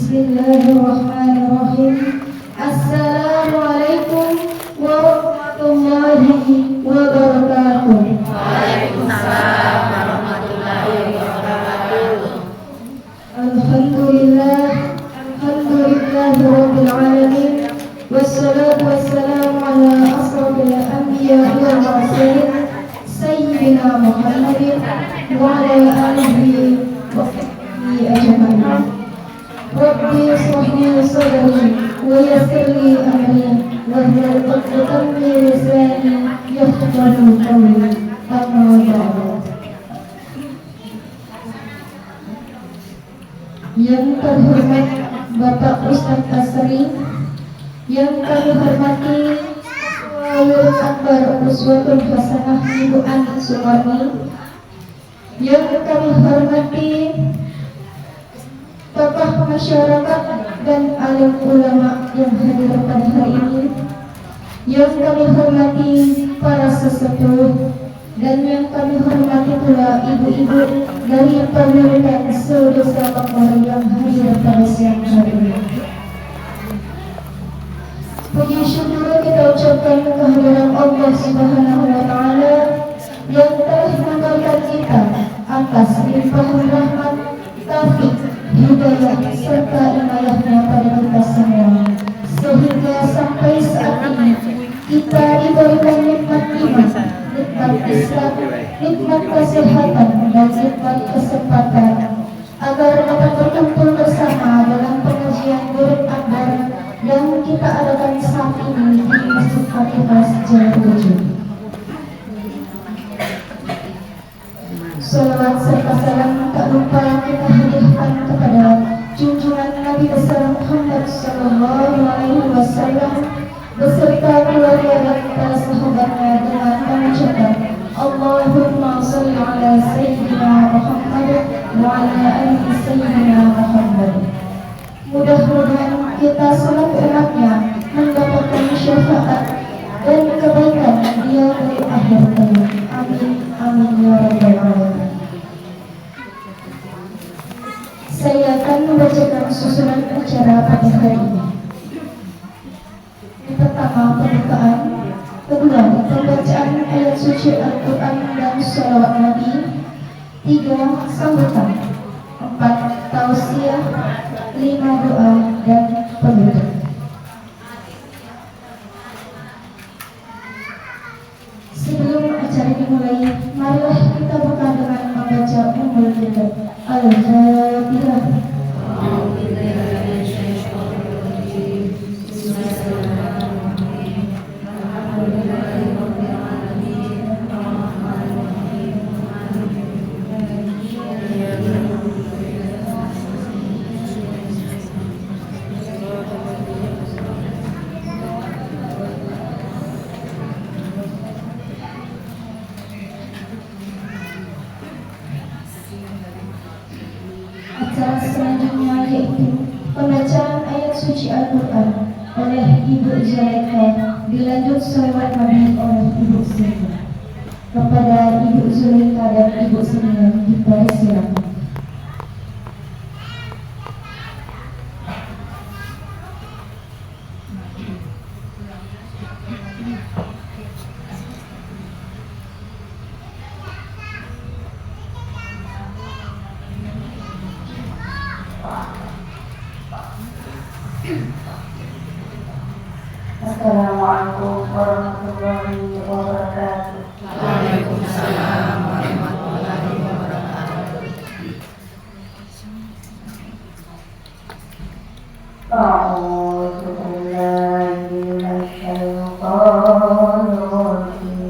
Bismillahirrahmanirrahim. Assalamualaikum warahmatullahi wabarakatuh. Waalaikumsalam warahmatullahi wabarakatuh. Alhamdulillah rabbil alamin. Wassalatu wassalamu ala asrofil anbiya'i wal mursalin sayyidina Muhammadin wa ala alihi wa sahbihi ajma'in. Rabbi ishrah li sadri wa yassir li amri wahlul 'uqdatam min lisani yafqahu qawli. Amma ba'd. Yang terhormat Bapak Ustaz Asri, yang kami hormati Walul Akbar Uswatul Hasanah Ibu Ani Sumarni, yang kami hormati tokoh masyarakat dan alim ulama yang hadir pada hari ini, yang kami hormati para sesepuh, dan yang kami hormati pula ibu-ibu dari pemerintahan sedesa Pakar yang hadir pada siang hari ini. Puji syukur kita ucapkan kehadiran Allah Subhanahu wa Ta'ala yang telah mengajarkan kita atas limpahan rahmat, taufik, hidayah serta inayahnya pada kita semua, sehingga sampai saat ini kita diberikan nikmat iman, nikmat Islam, nikmat kesehatan, dan nikmat kesempatan agar dapat berkumpul bersama dalam pengajian Gurun Akbar yang kita adakan saat ini di Masjid Fatihah Jalan 7. Salawat serta salam tak lupa kita hadiahkan kepada junjungan Nabi besar Muhammad sallallahu alaihi wasallam beserta keluarga dan para sahabatnya dengan mengucapkan Allahumma shalli ala sayyidina Muhammad wa ala ali sayyidina Muhammad. Mudah-mudahan kita selalu enaknya mendapatkan syafaat dan kebaikan dia dari akhir hayat. Amin amin ya rabbal alamin. Saya akan membacakan susunan acara pada hari ini. Yang pertama pembukaan, kedua pembacaan ayat suci Al-Quran dan sholawat Nabi, 3 sambutan, 4 tausiah, 5 doa dan penutup. Sebelum acara dimulai, marilah kita buka dengan membaca Ummul Kitab Al-Fatihah. Acara selanjutnya yaitu pembacaan ayat suci Al-Quran oleh Ibu Zulaikha, dilanjut sholawat Nabi oleh Ibu Siti. Kepada Ibu Zulaikha dan Ibu Siti dipersilakan. Assalamualaikum warahmatullahi wabarakatuh. Waalaikumsalam warahmatullahi wabarakatuh. A'udzu billahi minasyaitonir rajim.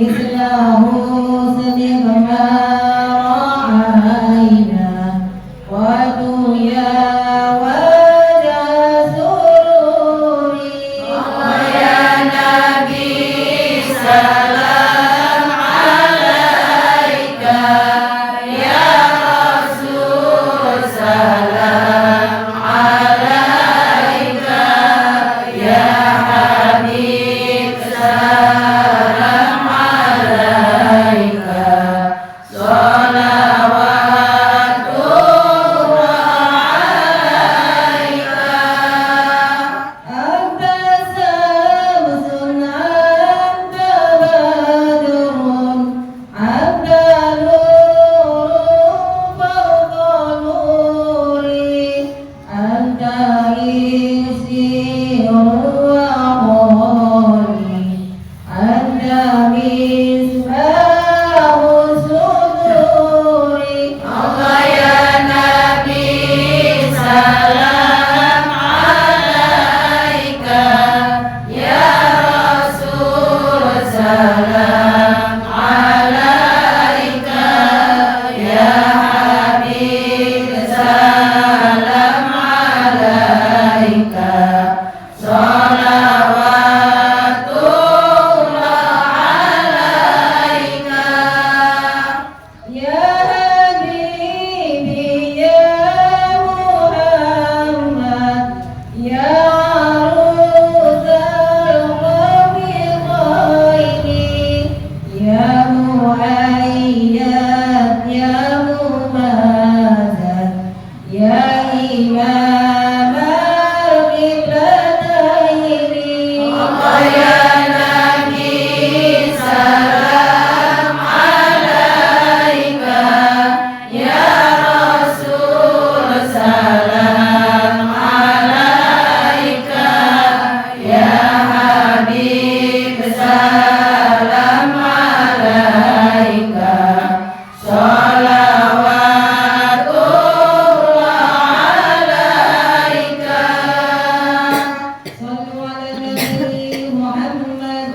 مثله صدق ما رأينا ودنيا وجه سروري يا نبي سلام عليك يا رسول سلام عليك يا حبيب سلام عليك صلوات الله عليك أنت شمس أنت بدر أنت نور فوق نوري أنت يسير وقولي أنت مصباح صدوري Allah ya Nabi salam alaika ya Rasul salam alaika ya Habib salam alaika salawatullah alaika. يا حبيبي يا محمد يا عروس القوم خيري يا مؤيد يا ممازن يا إمام القبلتين Allah ya Nabi salam alaika ya Rasul salam alaika ya Habib salam alaika salawatullah alaika. صلوا على النبي محمد.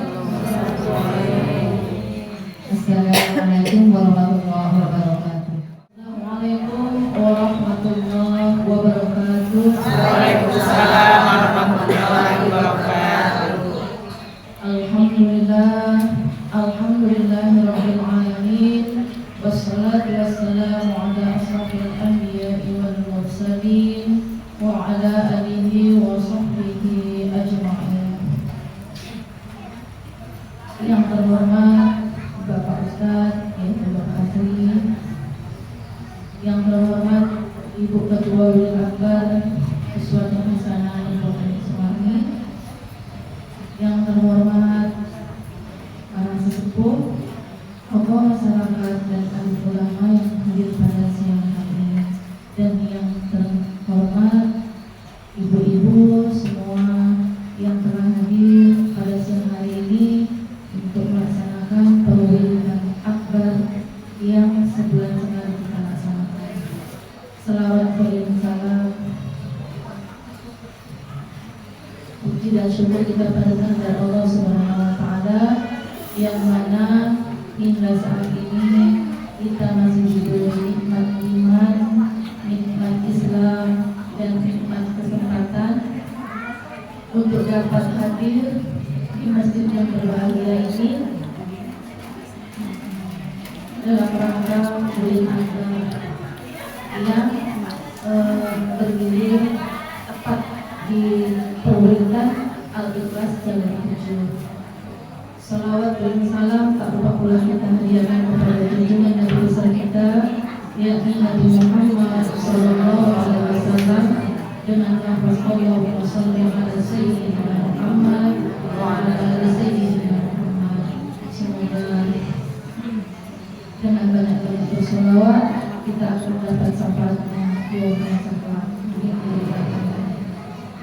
Assalamualaikum warahmatullahi wabarakatuh. Assalamualaikum warahmatullahi wabarakatuh. Waalaikumsalam warahmatullahi wabarakatuh. Alhamdulillah, alhamdulillahirabbil alamin. Wassalatu wassalamu ala asrofil anbiya'i wal mursalin wa ala alihi wa sahbihi ajma'in. Yang terhormat Bapak Ustadz, yaitu Bapak Asri. Yang terhormat Ibu Ketua Wil Akbar Uswatun Hasanah Ibrahim Ismail. Yang terhormat para sesepuh, tokoh masyarakat dan alim ulama yang hadir pada siang hari ini, dan yang terhormat ibu-ibu semua yang telah hadir pada siang hari ini untuk melaksanakan perwilitan akbar yang sebulan sekali kita laksanakan. Selawat beriring salam, puji dan syukur kita panjatkan kepada Allah Subhanahu wa Ta'ala, yang mana hingga saat ini kita masih diberi nikmat iman, nikmat Islam, dan nikmat kesempatan untuk dapat hadir di masjid yang berbahagia ini dalam rangka bulan yang berdiri tepat di perwilitan Al-Ikhlas Jalan 7. Salawat dan salam tak lupa pula kita hadiahkan kepada junjungan Nabi besar kita, yakni Nabi Muhammad sallallahu alaihi wasallam, dengan lafaz Allahumma shalli ala sayyidina Muhammad wa ala ali sayyidina Muhammad. Semoga dengan banyak bersolawat kita akan mendapat syafaatnya yaumul qiyamah.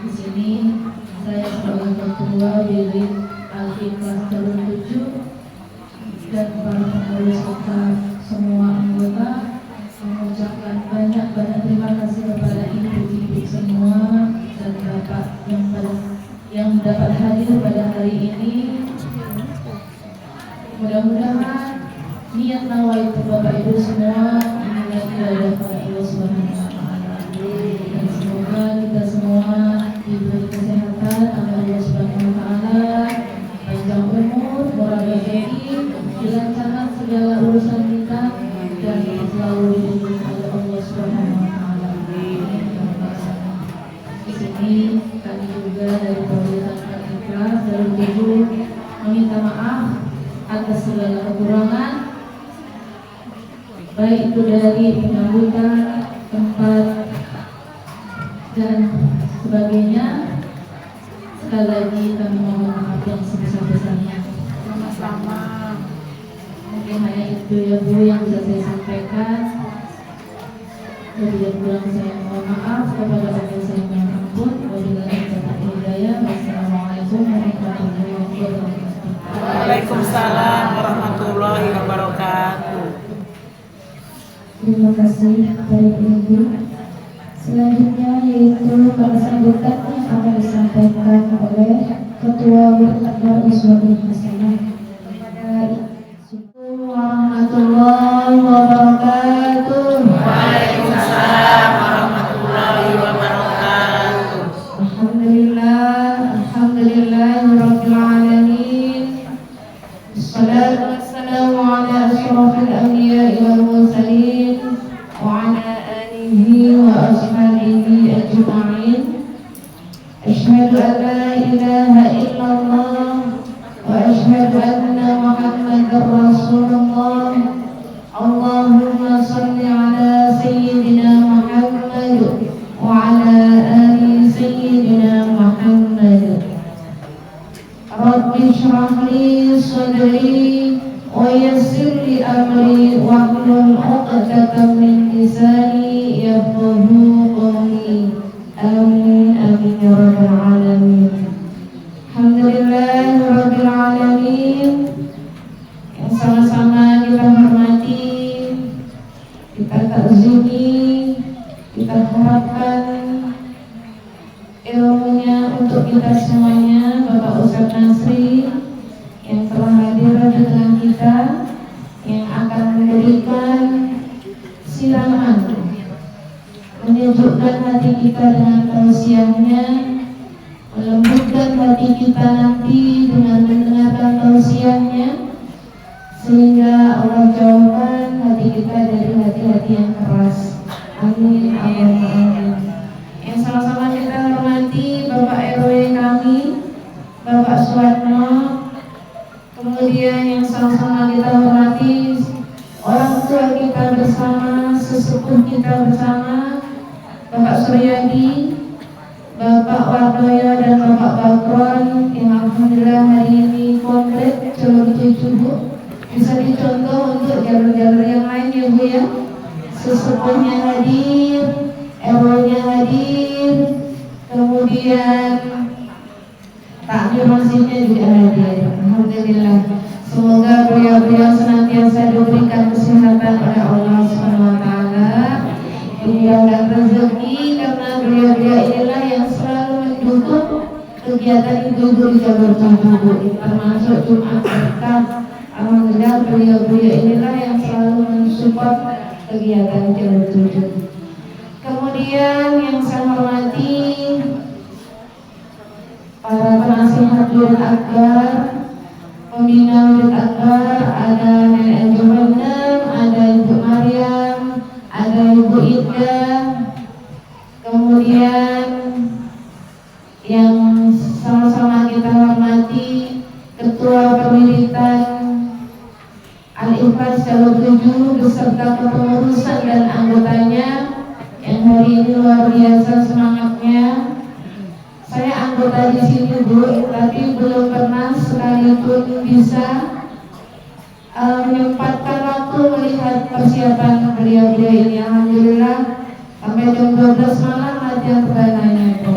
Di sini saya sebagai ketua Wirid Al-Ikhlas Jalur 7 dan para pengurus serta semua anggota mengucapkan banyak-banyak terima kasih kepada ibu-ibu semua dan bapak yang dapat hadir pada hari ini. Mudah-mudahan mudah-mudahan niat nawaitu Bapak Ibu semua inilah ibadah pada Allah Subhanahu wa taala. Dan semoga kita semua diberi kesehatan oleh Allah Subhanahu wa taala, panjang umur, murah rezeki, dilancarkan segala urusan kita dan selalu dilindungi oleh Allah Subhanahu wa taala. Di sini kami juga dari Pemerintah Ikhlas dari Tujuh meminta maaf atas segala kekurangan, baik itu dari penyambutan, tempat dan sebagainya. Sekali lagi kami mohon maaf yang sebesar-besarnya. Sama-sama. Mungkin hanya itu ya Bu yang bisa saya sampaikan. Lebih dan kurang saya mohon maaf, kepada Allah saya mohon ampun. Wabillahi taufiq wal hidayah. Wassalamualaikum warahmatullahi wabarakatuh. Waalaikumsalam warahmatullahi wabarakatuh. Terima kasih Bapak Ibu. Selanjutnya yaitu pada sambutan yang akan disampaikan oleh Ketua Wirtabar Uswatul Hasanah. Warahmatullahi wabarakatuh. Waalaikumsalam warahmatullahi wabarakatuh. Alhamdulillahirabbil alamin. Wassalatu wassalamu ala asyrafil anbiya'i wal mursalin wa ala alihi wa ashabihi ajma'in. Asyhadu an la ilaha illallah wa asyhadu anna Muhammadar Rasulullah. Allahumma shalli ala sayyidina Muhammad wa ala ali sayyidina Muhammad. Rabbi shrah li sadri wa yassir li amri wahlul 'uqdatam min lisani yafqahu qawli. Amin amin ya rabbal alamin. Alhamdulillahirabbil alamin. Yang sama-sama kita hormati, kita takzimi, kita harapkan ilmunya untuk kita semuanya. Bapak Ustadz Nasri yang telah hadir dengan kita, yang akan memberikan siraman, menyejukkan hati kita dengan tausiahnya, melembutkan hati kita nanti dengan mendengarkan tausiahnya, sehingga Allah jauhkan hati kita dari hati-hati yang keras. Amin, amin, amin. Yang sama-sama kita hormati Bapak RW kami, Bapak Suwarno. Kemudian yang sama-sama kita hormati orang tua kita bersama, sesepuh kita bersama, Bapak Suryadi, Bapak Wardoyo dan Bapak Bakron yang alhamdulillah hari ini komplit seluruh cucu. Bisa dicontoh untuk jalur-jalur yang lain ya Bu ya. Sesepuhnya hadir, RW-nya hadir, kemudian takmir masjidnya juga hadir. Alhamdulillah. Semoga beliau-beliau senantiasa diberikan kesehatan oleh Allah Subhanahu wa taala, dimudahkan rezeki, karena beliau-beliau inilah yang selalu mendukung kegiatan ibu-ibu di jalur tujuh, termasuk Jumat Berkah. Alhamdulillah beliau-beliau inilah yang selalu mensupport kegiatan jalur tujuh. Kemudian yang saya hormati para penasihat Wirid Akbar, pembina Wirid Akbar, ada Nenek Jumanem, ada Ibu Maryam, ada Ibu Ida, kemudian yang sama-sama kita hormati Ketua Pemilitan Al-Ikhlas Jalur 7 beserta kepengurusan dan anggotanya yang hari ini luar biasa semangatnya. Saya anggota di sini Bu, tapi belum pernah sekalipun bisa menyempatkan waktu melihat persiapan beliau-beliau ini. Alhamdulillah sampai jam 12 malam latihan perdananya Bu.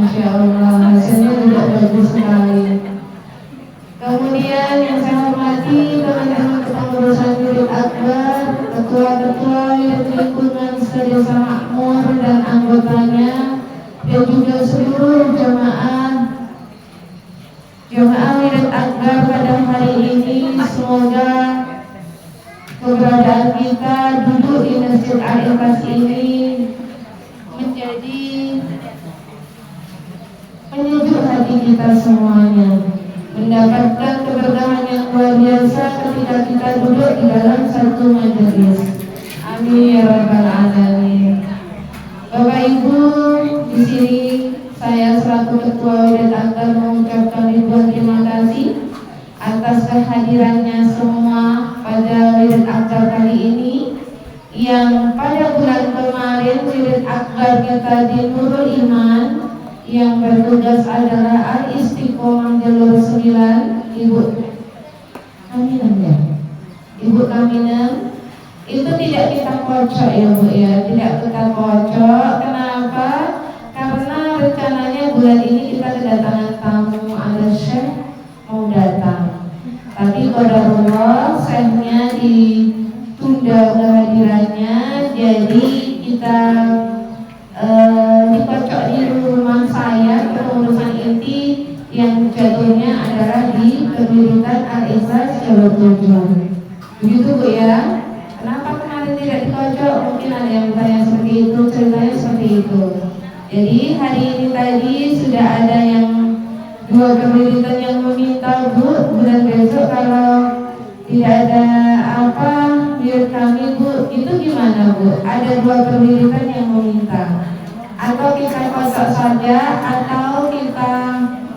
Masya Allah, hasilnya juga bagus sekali. Kemudian yang saya hormati teman-teman kepengurusan Wirid Akbar, ketua-ketua Wirid Lingkungan Desa Makmur dan anggotanya, dan juga seluruh jamaah Wirid Akbar pada hari ini. semoga keberadaan kita duduk di Masjid Al-Ikhlas ini menjadi penyejuk hati kita semuanya, mendapatkan keberkahan yang luar biasa ketika kita duduk di dalam satu majelis. Amin ya rabbal alamin. Bapak Ibu, di sini saya selaku Ketua Wirid Akbar mengucapkan ribuan terima kasih atas kehadirannya semua pada Wirid Akbar kali ini, yang pada bulan kemarin Wirid Akbar kita di Nurul Iman yang bertugas adalah Al-Istiqomah Jalur 9, Ibu Kaminan ya, Ibu Kaminan. Itu tidak kita kocok ya Bu ya, tidak kita kocok. Kenapa? Karena rencananya bulan ini kita kedatangan tamu, ada Syekh mau datang, tapi qadarullah Syekhnya ditunda kehadirannya, jadi kita dikocok di rumah saya. Pengurusan inti yang jatuhnya adalah di Kedudukan Al-Ikhlas Jalur 7. Begitu Bu ya. Kenapa kemarin tidak dikocok? Mungkin ada yang bertanya seperti itu, ceritanya seperti itu. Jadi hari ini tadi sudah ada yang 2 kedudukan yang meminta Bu, bulan besok kalau tidak ada apa biar kami Bu, itu gimana Bu? Ada 2 kedudukan yang meminta, atau kita kocok saja atau kita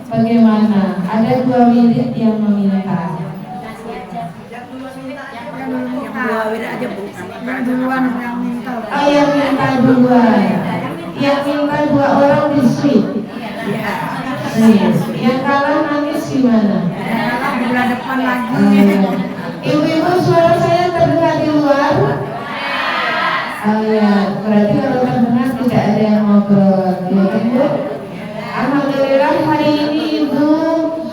bagaimana? Ada 2 wirid yang meminta. Dua wirid aja Bu. Yang duluan yang minta. Oh, yang minta duluan. Yang minta 2 orang di suite. Iya. Yang kalah nangis gimana? Kalau bulan depan lagi. Ibu-ibu, suara saya terdengar di luar? Oh ya, berarti kalau terdengar tidak ada yang ngobrol, ya kan Bu? Alhamdulillah hari ini Ibu,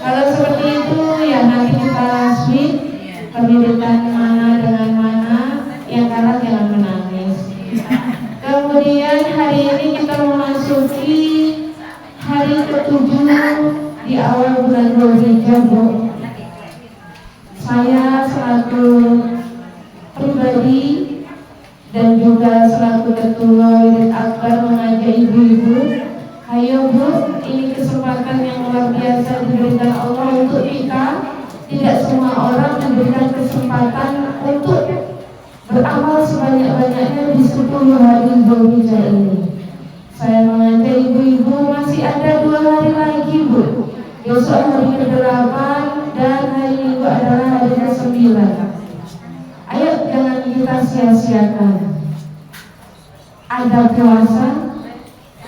kalau seperti itu ya nanti kita suite pemilihan mana dengan mana, yang kalah jangan menangis. Kemudian hari ini kita memasuki hari ke-7 di awal bulan Dzulhijjah Bu. Saya selaku pribadi dan juga selaku Ketua Wirid Akbar mengajak ibu-ibu, ayo Bu, ini kesempatan yang luar biasa diberikan Allah untuk kita. Tidak semua orang diberikan kesempatan untuk beramal sebanyak-banyaknya di 10 hari Dzulhijjah ini. Saya mengajak ibu-ibu, masih ada 2 hari lagi Bu. Besok hari ke-8 dan hari Minggu adalah hari ke-9. Ayo jangan kita sia-siakan. Ada puasa,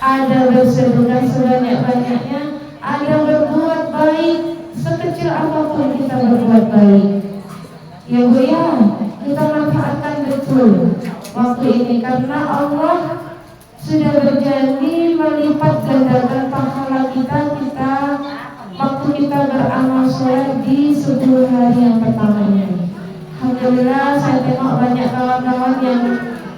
ada bersedekah sebanyak-banyaknya, ada berbuat baik, sekecil apapun kita berbuat baik. Ya Bu ya, kita manfaatkan betul waktu ini karena Allah sudah berjanji melipat gandakan pahala kita waktu kita beramal soleh di 10 hari yang pertama ini. Alhamdulillah saya tengok banyak kawan-kawan yang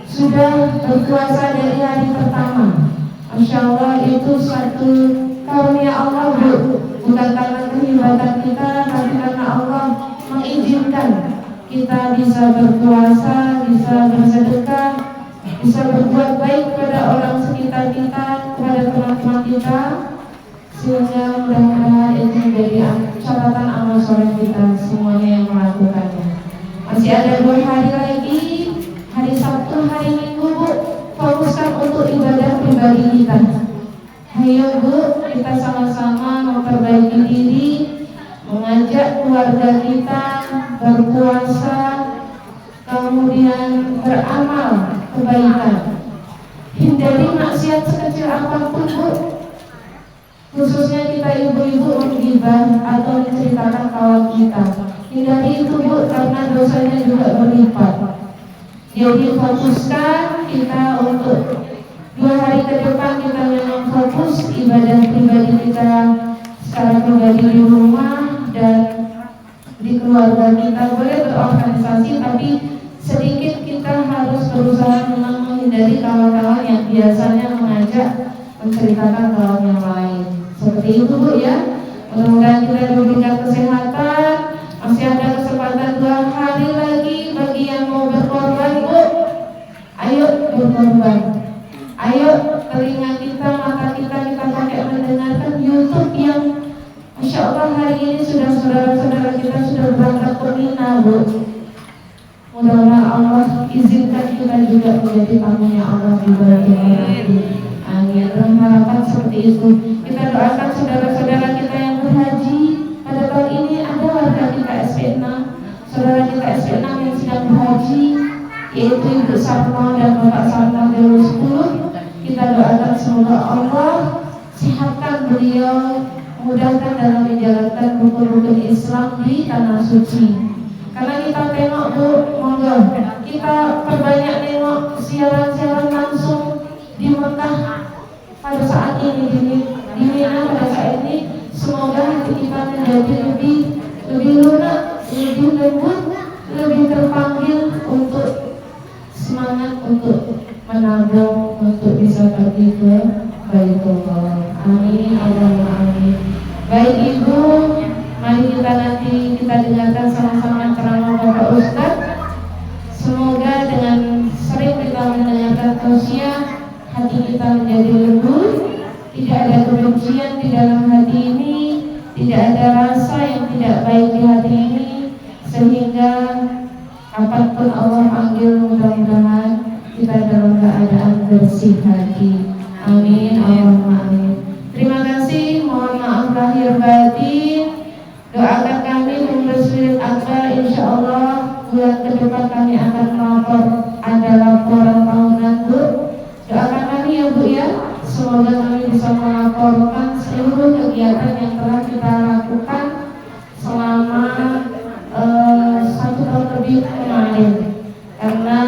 sudah berpuasa dari hari pertama. Masya Allah, itu satu karunia Allah Bu, bukan karena kehebatan kita, tapi karena Allah mengizinkan kita bisa berpuasa, bisa bersedekah, bisa berbuat baik kepada orang sekitar kita, kepada teman-teman kita, sehingga mudah-mudahan itu menjadi catatan amal soleh kita semuanya yang melakukannya. Masih ada 2 hari lagi, hari Sabtu, hari Minggu Bu, fokuskan untuk ibadah pribadi kita. Ayo Bu, kita sama-sama memperbaiki diri, mengajak keluarga kita berpuasa, kemudian beramal kebaikan. Hindari maksiat sekecil apapun Bu. Khususnya kita ibu-ibu menggibah atau menceritakan kawan kita. Hindari itu Bu, karena dosanya juga berlipat. Jadi fokuskan kita untuk 2 hari ke depan, kita memang fokus ibadah pribadi kita secara pribadi di rumah dan di keluarga kita. Boleh berorganisasi, tapi sedikit kita harus berusaha memang menghindari kawan-kawan yang biasanya mengajak menceritakan kawan yang lain. Seperti itu Bu ya. Mudah-mudahan kita diberikan kesehatan, Masih ada kesempatan 2 hari lagi bagi yang mau berkorban, Bu. Ayo berkorban. Ayo telinga kita, mata kita pakai mendengarkan YouTube yang Masya Allah hari ini sudah saudara-saudara kita sudah berangkat ke Mina, Bu. Mudah-mudahan Allah izinkan kita juga menjadi tamunya Allah di bagian nanti. Amin. Dengan harapan seperti itu, kita doakan saudara-saudara kita yang berhaji pada tahun ini. Ada warga kita SP6, saudara kita SP6 yang sedang berhaji, yaitu Ibu Sarno dan Bapak Sarno dari 10. Kita doakan semoga Allah sehatkan beliau, mudahkan dalam menjalankan rukun-rukun Islam di tanah suci. Karena kita tengok, Bu, monggo kita perbanyak nengok siaran-siaran langsung di Mekah pada saat ini, di Mina pada saat ini. Semoga hati kita menjadi lebih lunak, lebih lembut, lebih terpanggil untuk semangat untuk menabung untuk bisa pergi ke Baitullah. Amin, Allahumma amin. Baik Ibu, mari kita nanti kita dengarkan sama-sama ceramah Bapak Ustaz. Semoga dengan sering kita mendengarkan tausiah, hati kita menjadi lembut, tidak ada kebencian di dalam hati ini, tidak ada rasa yang tidak baik di hati ini, sehingga kapanpun Allah panggil mudah-mudahan kita dalam keadaan bersih hati. Amin, Allahumma amin. Terima kasih, mohon maaf lahir batin. Doakan kami Universitas Akbar, insya Allah bulan ke depan kami akan melapor, ada laporan tahunan, Bu. Doakan kami ya Bu ya, semoga kami bisa melaporkan seluruh kegiatan yang telah kita lakukan selama 1 tahun lebih kemarin. Karena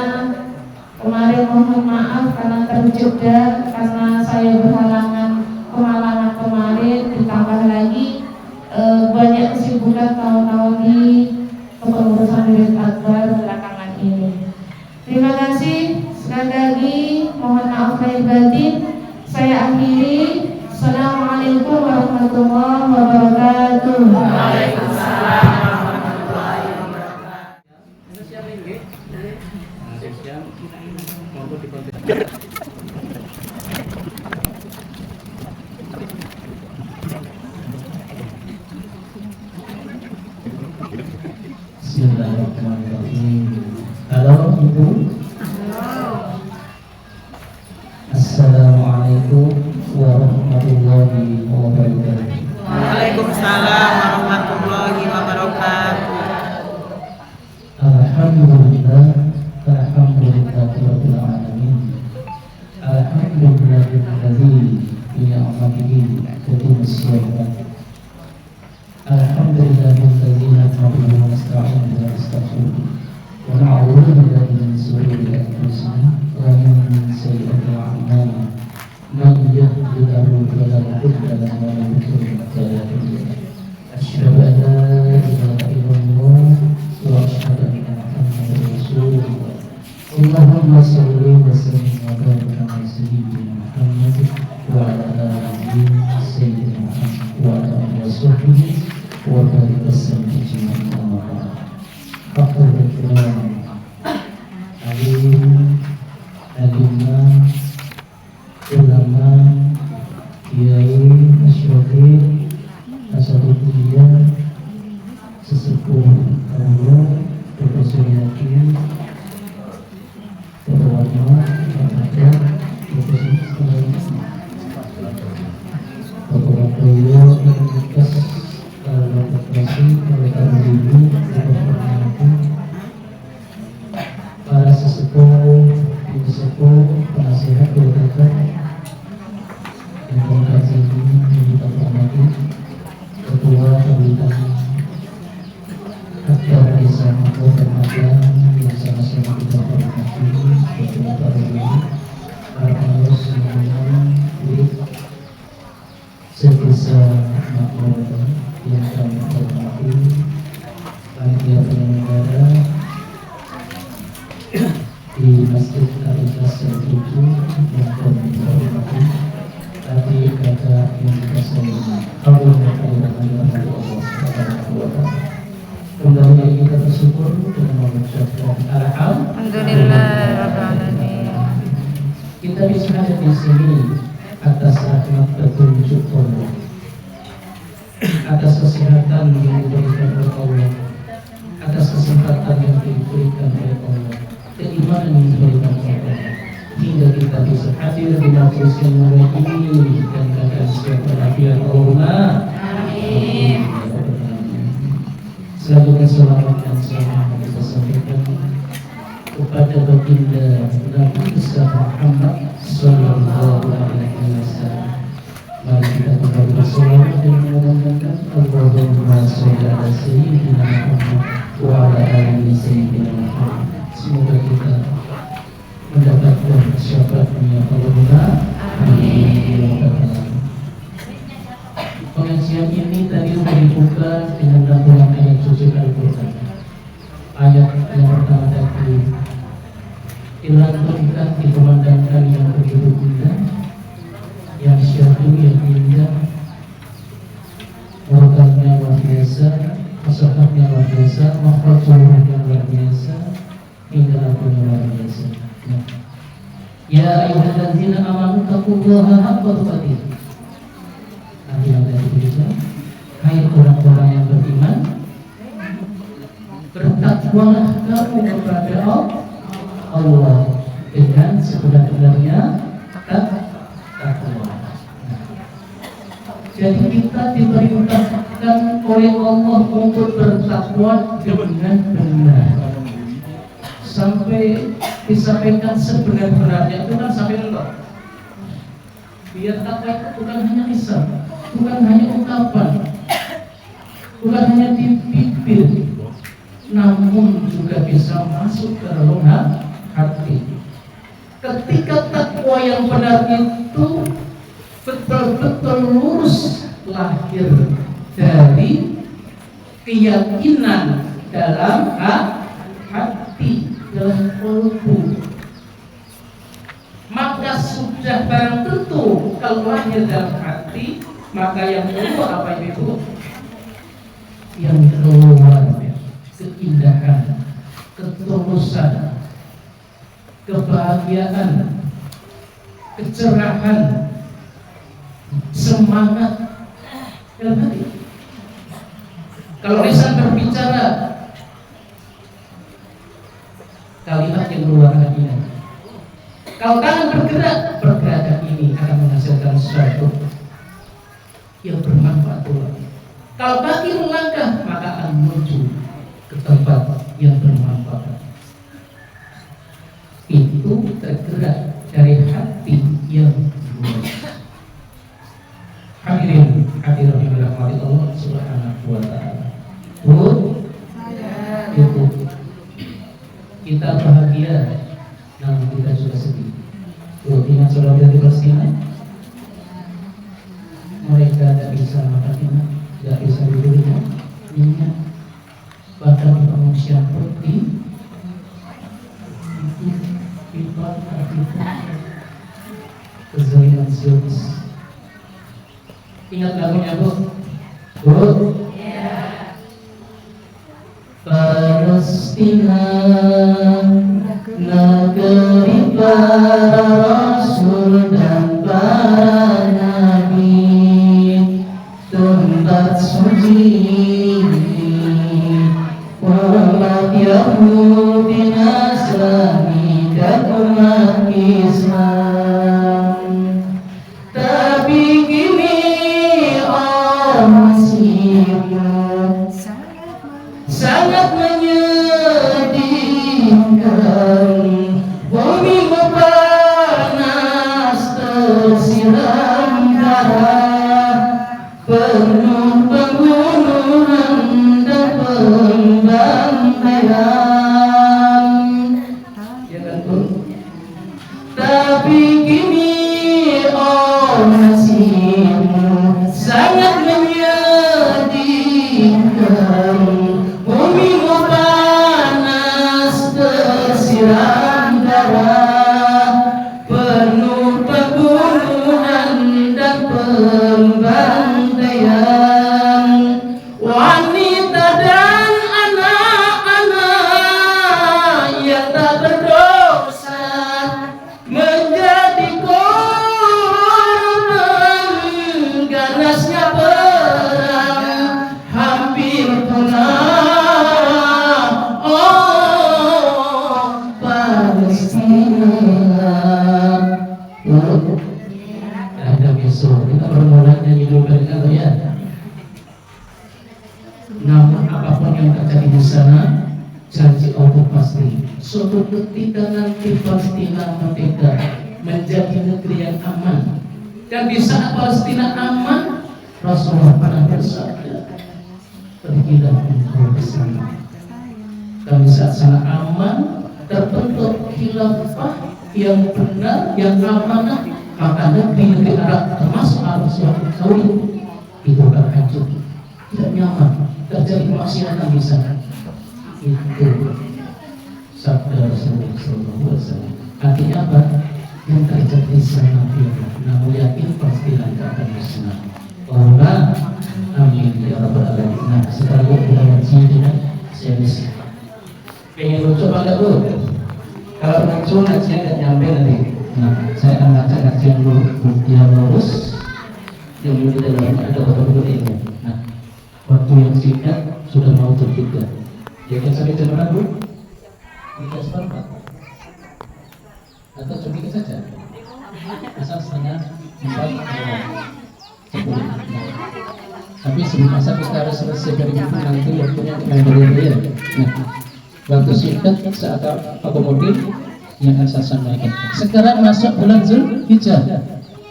kemarin mohon maaf karena terjeda, karena saya berhalangan kemalangan kemarin, ditambah lagi banyak kesibukan tahun-tahun di kepengurusan Universitas Akbar belakangan ini. Terima kasih sekali lagi, mohon maaf lahir batin. Saya akhiri. Assalamualaikum warahmatullahi wabarakatuh. Waalaikumsalam warahmatullahi wabarakatuh. Bismillahirrahmanirrahim. Halo Ibu. Assalamualaikum warahmatullahi wabarakatuh. Waalaikumsalam warahmatullahi wabarakatuh. Alhamdulillah, alhamdulillahirabbil alamin. Alhamdulillahilladzi bi ni'matihi tatimmu shalihat. Alhamdulillahilladzi nahmaduhu wa nasta'inuhu wa nastaghfiruh wa na'udzu billahi min shururi anfusina wa min sayyiati a'malina. Man yahdihillahu fala mudilla lahu wa man yudlil fala hadiya lahu. Asyhadu an la ilaha illallah wa asyhadu anna Muhammadar Rasulullah. Allahumma shalli wa sallim wa barik ala sayyidina Muhammad wa ala alihi sayyidina Muhammad wa ala alihi wa sahbihi wa barik wasallam ajma'in. Amma ba'd. Fakhr al-kiram, alimah, ulama, kiai, masyhur, asatidz, sesepuh Allah, Profesor Yakin, Bapak Wahid, Profesor Bapak Wakoyo, Universitas Bapak Kasih, Bapak Ibu, para sesepuh, ibu sepuh, penasihat, dokter, yang berkasi ini kita hormati, ketua pemerintahan Akbar Desa Makmur Ramadan yang sama-sama kita hormati, Bapak Ibu, para pengurus semuanya, sebisa Makmur yang kami hormati, panitia penyelenggara di Masjid Al-Ikhlas yang 7 yang kami hormati, tadi kata yang kita sampaikan, Allah Subhanahu wa taala. mengucapkan Alhamdulillahirrahmanirrahim. Kita bisa ada di sini atas rahmat petunjuk Allah, atas kesehatan yang diberikan oleh Allah, atas kesempatan yang diberikan oleh Allah, keimanan yang diberikan oleh Allah, hingga kita bisa hadir di majelis yang mulia ini dan keadaan sehat walafiat. Allahumma amin. Selanjutnya selawat dan salam kita sampaikan kepada baginda Nabi besar Muhammad Sallallahu Alaihi Wasallam. Mari kita kembali berselawat dan mengumandangkan Allahumma sholli ala sayyidina Muhammad wa ala ali sayyidina Muhammad. Semoga kita mendapatkan syafaatnya Allahumma amin. Pengajian ini tadi sudah dibuka dengan rangkuman ayat suci Al-Quran. Ayat yang pertama tadi dilantunkan, dikumandangkan yang begitu indah, yang syahdu, yang indah, organnya luar biasa, masyarakat luar biasa, makhluk yang luar biasa, hingga lagunya luar biasa. Ya ayyuhalladzina amanu taqullaha haqqa tuqatih. Nanti yang tadi berita, hai orang-orang yang beriman, bertakwalah kamu kepada Allah dengan sebenar-benarnya takwa. Jadi kita diperintahkan oleh Allah untuk bertakwa dengan benar. Sampai disampaikan sebenar-benarnya itu kan sampai lengkap. Biar takwa itu bukan hanya lisan, bukan hanya ungkapan, bukan hanya di bibir, namun juga bisa masuk ke dalam hati. Ketika takwa yang benar itu betul-betul lurus lahir dari keyakinan dalam hati, dalam kalbu, maka sudah barang tentu kalau lahir dalam hati, maka yang keluar apa itu? Yang keluar keindahan, ketulusan, kebahagiaan, kecerahan, semangat dalam hati. Kalau lisan berbicara, kalimat yang keluar hatinya. Kalau tangan bergerak, pergerakan ini akan menghasilkan sesuatu yang bermanfaat pula. Kalau kaki melangkah, maka akan menuju ke tempat yang bermanfaat. Itu tergerak dari hati yang lurus. Hadirin dirahmati Allah Subhanahu wa taala. Itu kita bahagia, namun kita juga sedih. Ingat saudara di Palestina, mereka tidak bisa makan, tidak bisa duduk minyak, bahkan di pengungsian putih itu kezaliman Zionis. Ingat lagunya Bu? Palestina, negeri para rasul dan para nabi, tempat suci umat Yahudi, Nasrani dan umat Islam. Tapi kini nasibmu sangat menyedihkan. Bumi panas tersiram darah, penuh pembunuhan dan pembantaian. Ya kan Bu? Tapi kini nasibmu sangat menyedihkan. Bumi panas tersiram janji Allah pasti. Suatu ketika nanti Palestina merdeka menjadi negeri yang aman. Dan di saat Palestina aman, Rasulullah pernah bersabda, pergilah engkau ke sana. Dan di saat sana aman, terbentuk khilafah yang benar, yang amanah, maka negeri Arab termasuk Arab Saudi itu akan hancur, tidak nyaman, terjadi kemaksiatan di sana. Itu sabda Rasulullah SAW. Artinya apa? Yang terjadi di sana tidak. Namun yakin pasti nanti akan musnah. Allah, amin ya rabbal alamin. Nah, sekarang kita ngaji dengan serius. Pengen lucu apa enggak bu? Kalau lucu ngajinya nggak nyampe nanti. Nah, saya akan ngaji yang lurus, yang di dalamnya ada betul-betul ini. Nah, waktu yang singkat sudah mau tertiga. Ya kan sampai jam berapa bu? 3:04 atau sedikit saja? Asal setengah 4 10. Tapi sebelum asal kita harus selesai dari itu nanti waktunya mengalir. Nah, waktu singkat saat akomodir yang akan saya sampaikan. Sekarang masuk bulan Zulhijjah.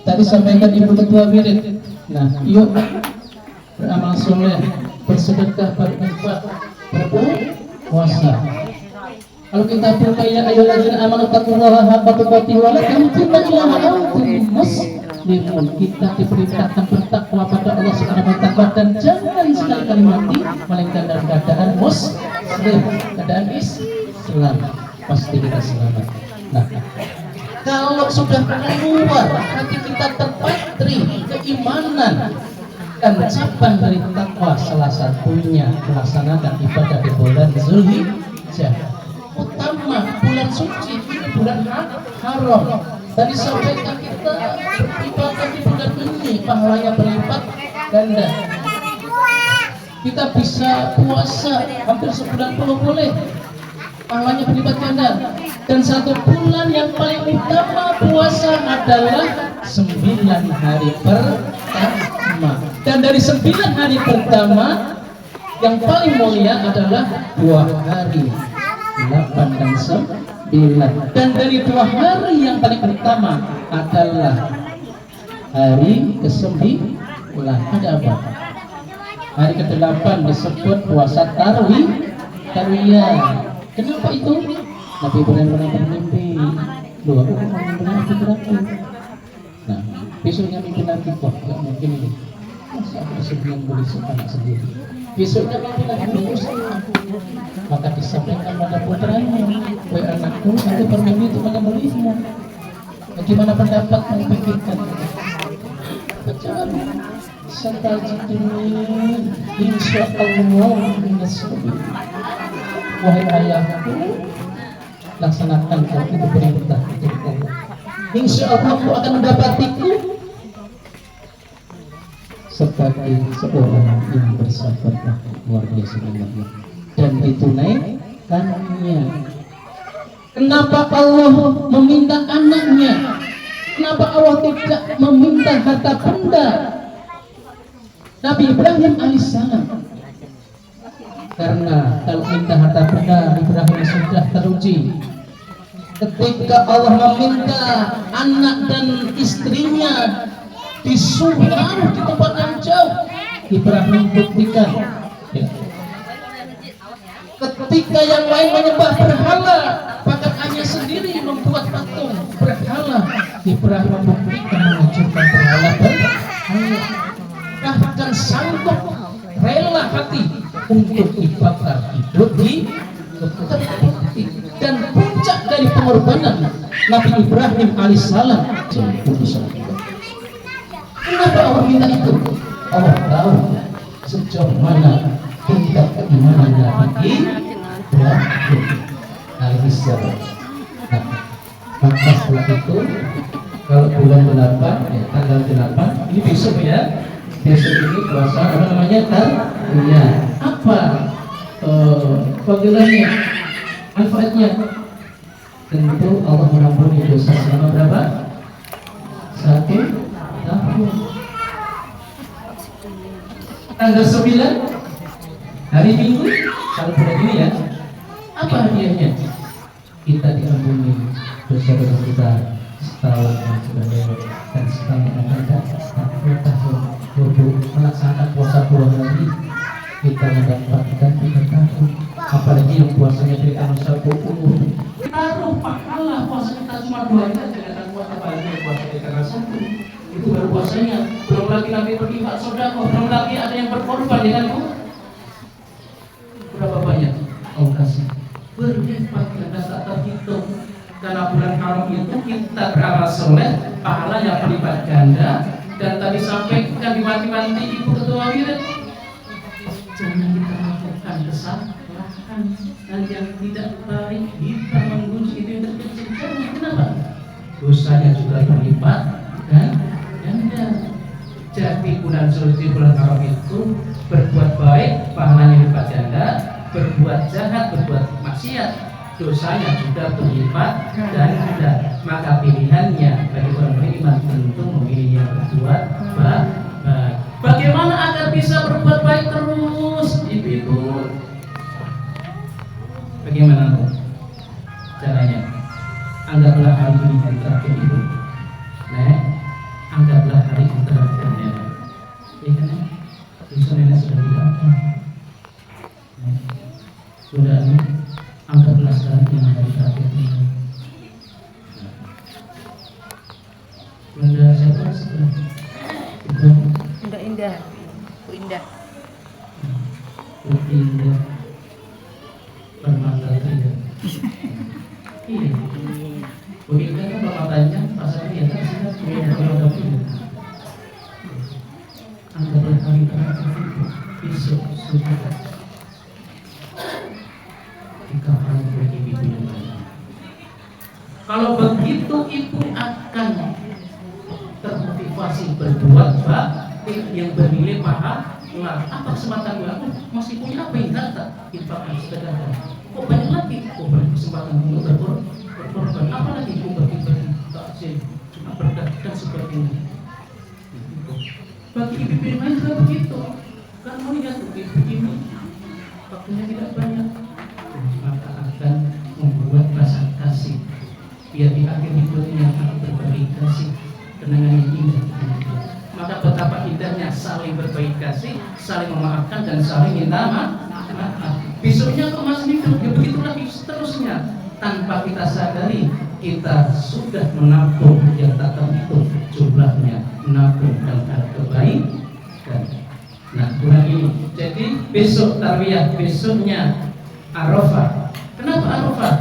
Tadi sampaikan Ibu Ketua Wirid. Nah, yuk beramal soleh, bersedekah, berinfak, berpuasa. Kalau kita berkaya ayo lagi amal taqullaha haqqa tuqatih wa la tamutunna illa wa antum muslimun. Kita diperintahkan bertakwa pada Allah Subhanahu wa taala dan jangan sekali-kali mati melainkan dalam keadaan muslim, keadaan Islam. Pasti kita selamat. Nah, kalau sudah keluar hati kita terpatri keimanan dan cabang dari takwa, salah satunya melaksanakan ibadah di bulan Zulhijjah. Utama bulan suci, bulan haram. Tadi sampaikan kita beribadah di bulan ini pahalanya berlipat ganda. Kita bisa puasa hampir sebulan penuh boleh, pahalanya berlipat ganda. Dan satu bulan yang paling utama puasa adalah 9 hari pertama. Dan dari 9 hari pertama yang paling mulia adalah 2 hari 8 dan 9. Dan dari 2 hari yang paling utama adalah hari ke-9. Ada apa? Hari ke-8 disebut puasa Tarwiyah. Kenapa itu? Nabi Ibrahim pernah bermimpi. Loh, aku pernah mimpi berarti. Nah, besoknya mimpi lagi kok, gak mungkin ini. Masa aku sebulan boleh anak sendiri. Besoknya mimpi lagi berusaha. Maka disampaikan pada putranya, wahai anakku, aku bermimpi itu menyembelihmu. Bagaimana pendapat memikirkan? Bacaan satajiduni insyaallah minas sabirin. Wahai ayahku, laksanakan kau itu perintah dari Allah. Insyaallah kau akan mendapatiku sebagai seorang yang bersabar luar biasa dan ditunaikannya. Kenapa Allah meminta anaknya? Kenapa Allah tidak meminta harta benda Nabi Ibrahim alaihissalam? Karena kalau minta harta benda Ibrahim sudah teruji. Ketika Allah meminta anak dan istrinya disuruh di tempat yang jauh, Ibrahim buktikan. Ya. Ketika yang lain menyembah berhala, bahkan hanya sendiri membuat patung berhala, Ibrahim membuktikan menghancurkan berhala. Bahkan sanggup rela hati untuk dibakar hidup di terbukti. Dan puncak dari pengorbanan Nabi Ibrahim alaihissalam. Kenapa Allah minta itu? Allah tahu sejauh mana tingkat keimanan Nabi Ibrahim alaihissalam. Nah, maka setelah itu kalau bulan 8 ya, tanggal 8 ini besok ya. Besok ini puasa apa namanya? Tarwiyah. Apa fadilannya? Manfaatnya? Tentu Allah mengampuni dosa selama berapa? 1 tahun. Tanggal 9 hari Minggu kalau bulan ini ya. Apa hadiahnya? Kita diampuni dosa-dosa kita setahun yang sudah lewat, dan setahun yang akan datang 40 tahun melaksanakan puasa 2 hari kita mendapatkan 3 tahun. Apalagi yang puasanya dari satu umur, taruh pahala puasa kita cuma 2 hari saja, jangan puasa apalagi puasa dari tanggal 1 itu baru puasanya. Belum lagi nanti berinfak sedekah, belum lagi ada yang berkorban, ya kan Bu? Berapa banyak Allah kasih? Berlipat ganda tak terhitung. Karena bulan haram itu kita beramal soleh, pahalanya berlipat ganda. Dan tadi sampaikan diwanti-wanti Ibu Ketua Wirid, jangan kita lakukan kesalahan dan yang tidak baik, kita mengunci itu yang terkecil. Kenapa? Dosanya juga berlipat dan ganda. Jadi bulan suci, bulan haram itu berbuat baik, pahalanya berlipat ganda. Berbuat jahat, berbuat maksiat, dosanya juga berlipat dan ada. Maka pilihannya bagi orang beriman tentu memilih yang berbuat baik. Bagaimana agar bisa berbuat baik terus, Ibu-ibu? Bagaimana caranya? Anggaplah hari ini hari terakhir Ibu. Anggaplah hari ini terakhir ya. Ya kan? Besok nenek sudah tidak ada. Sudah ini anggaplah sekarang yang hari terakhir ini. Bunda siapa sebelah? Indah Indah, Bu Indah. Putri Indah Permata Indah. Iya. Bu Indah kan permatanya pasal dia kan sudah punya produk ini. Anggaplah hari terakhir itu besok sudah. Kalau begitu Ibu akan termotivasi berbuat baik yang bernilai pahala. Apa kesempatan gue? Aku masih punya apa yang kata infakkan sedekah. Kok banyak lagi? Kok banyak kesempatan untuk berkorban? Apa lagi? Kok bagi-bagi takjil, cuma berkat dan sebagainya. Bagi ibu yang lain juga begitu. Kan mau lihat tuh ibu ini waktunya tidak banyak, maka akan membuat rasa kasih. Biar di akhir hidupnya aku berbagi kasih, kenangan yang indah. Maka betapa indahnya saling berbagi kasih, saling memaafkan dan saling minta maaf. Besoknya kok masih hidup, ya begitu lagi seterusnya. Tanpa kita sadari, kita sudah menabung yang tak terhitung jumlahnya, menabung dan kebaikan. Nah, bulan ini. Jadi besok tarwiyah, besoknya Arafah. Kenapa Arafah?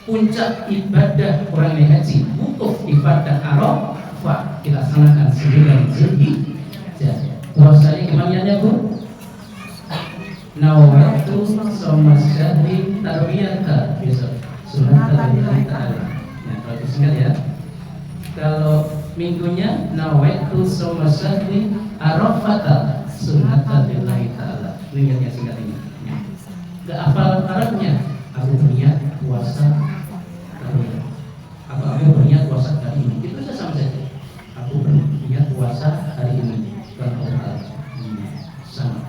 Puncak ibadah orang yang haji, wukuf ibadah Arafah dilaksanakan 9 Zulhijjah. Puasanya gimana Bu? Nawaitu soma syahri tarwiyata besok sunatan lillahi ta'ala. Nah, kalau disingkat ya. Kalau minggunya nawaitu soma syahri Arafata sunatan lillahi ta'ala. Ingatnya singkat ini. Gak hafal Arabnya. Aku berniat puasa tarwiyah. Aku berniat puasa hari ini. Itu saja sama saja. Aku berniat puasa hari ini. Sama.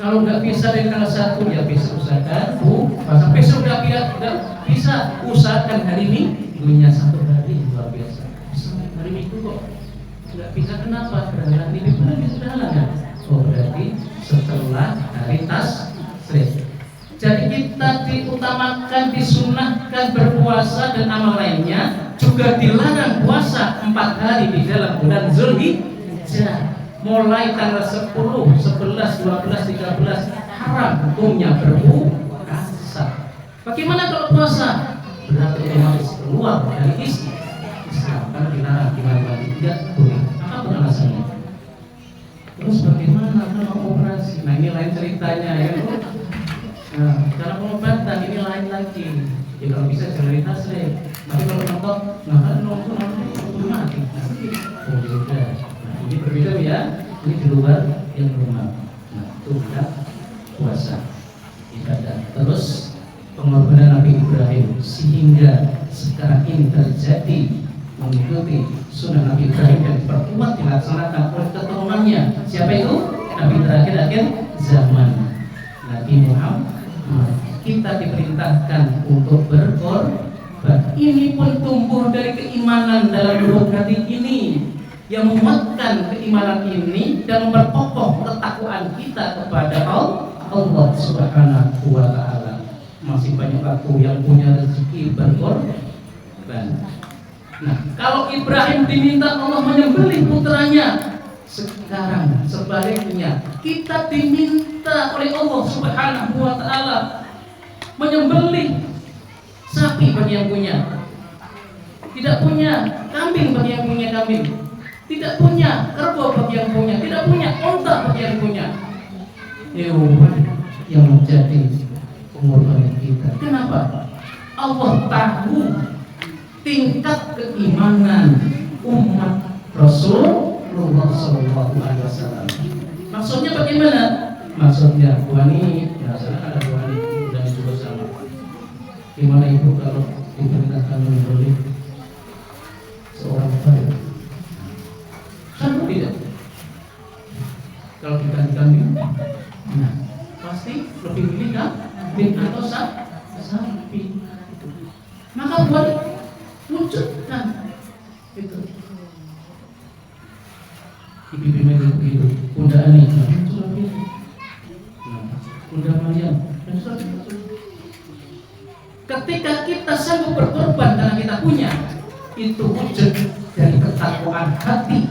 Kalau nggak bisa dari tanggal 1 ya besok usahakan puasa. Besok nggak bisa usahakan hari minggunya 1 hari luar biasa. Hari minggu kok nggak bisa, kenapa? Karena hari minggu lagi sudah halangan. Oh berarti setelah hari tasrik. Jadi kita diutamakan, disunahkan berpuasa dan amal lainnya. Juga dilarang puasa 4 hari di dalam bulan Zulhijjah. Mulai tanggal 10, 11, 12, 13 haram hukumnya berpuasa. Bagaimana kalau puasa? Berarti otomatis keluar dari Islam karena dilarang dimana-mana, tidak boleh. Apapun alasannya. Terus bagaimana kalau operasi? Nah ini lain ceritanya ya. Nah, cara pengobatan ini lain lagi. Ya kalau bisa jalani tasrif. Tapi kalau nonton, nah nonton mati. Oh sudah. Nah ini berbeda ya. Ini di luar yang rumah. Nah itu bukan puasa ibadah. Terus pengorbanan Nabi Ibrahim sehingga sekarang ini terjadi mengikuti sunnah Nabi Ibrahim dan diperkuat dilaksanakan oleh keturunannya. Siapa itu? Nabi terakhir akhir zaman, Nabi Muhammad. kita diperintahkan untuk berkorban. Ini pun tumbuh dari keimanan dalam lubuk hati ini, yang menguatkan keimanan ini dan memperkokoh ketakwaan kita kepada Allah Subhanahu wa Ta'ala. Masih banyak aku yang punya rezeki berkorban. Nah, kalau Ibrahim diminta Allah menyembelih putranya, sekarang sebaliknya kita diminta oleh Allah Subhanahu wa Ta'ala menyembelih sapi bagi yang punya, tidak punya kambing bagi yang punya kambing, tidak punya kerbau bagi yang punya, tidak punya onta bagi yang punya. Hewan yang menjadi pengorbanan kita. Kenapa? Allah tahu tingkat keimanan umat Rasulullah SAW. Maksudnya bagaimana? Maksudnya wani, ya sana ada wani dan juga sama. Gimana ibu kalau diperintahkan menyembelih seorang bayi? Sanggup tidak? Kalau diganti kambing, nah pasti lebih milih kambing atau sapi. Maka buat wujudkan itu. Ibu-ibu begitu, Bunda Ani, Bunda Maryam, ketika kita sanggup berkorban karena kita punya, itu wujud dari ketakwaan hati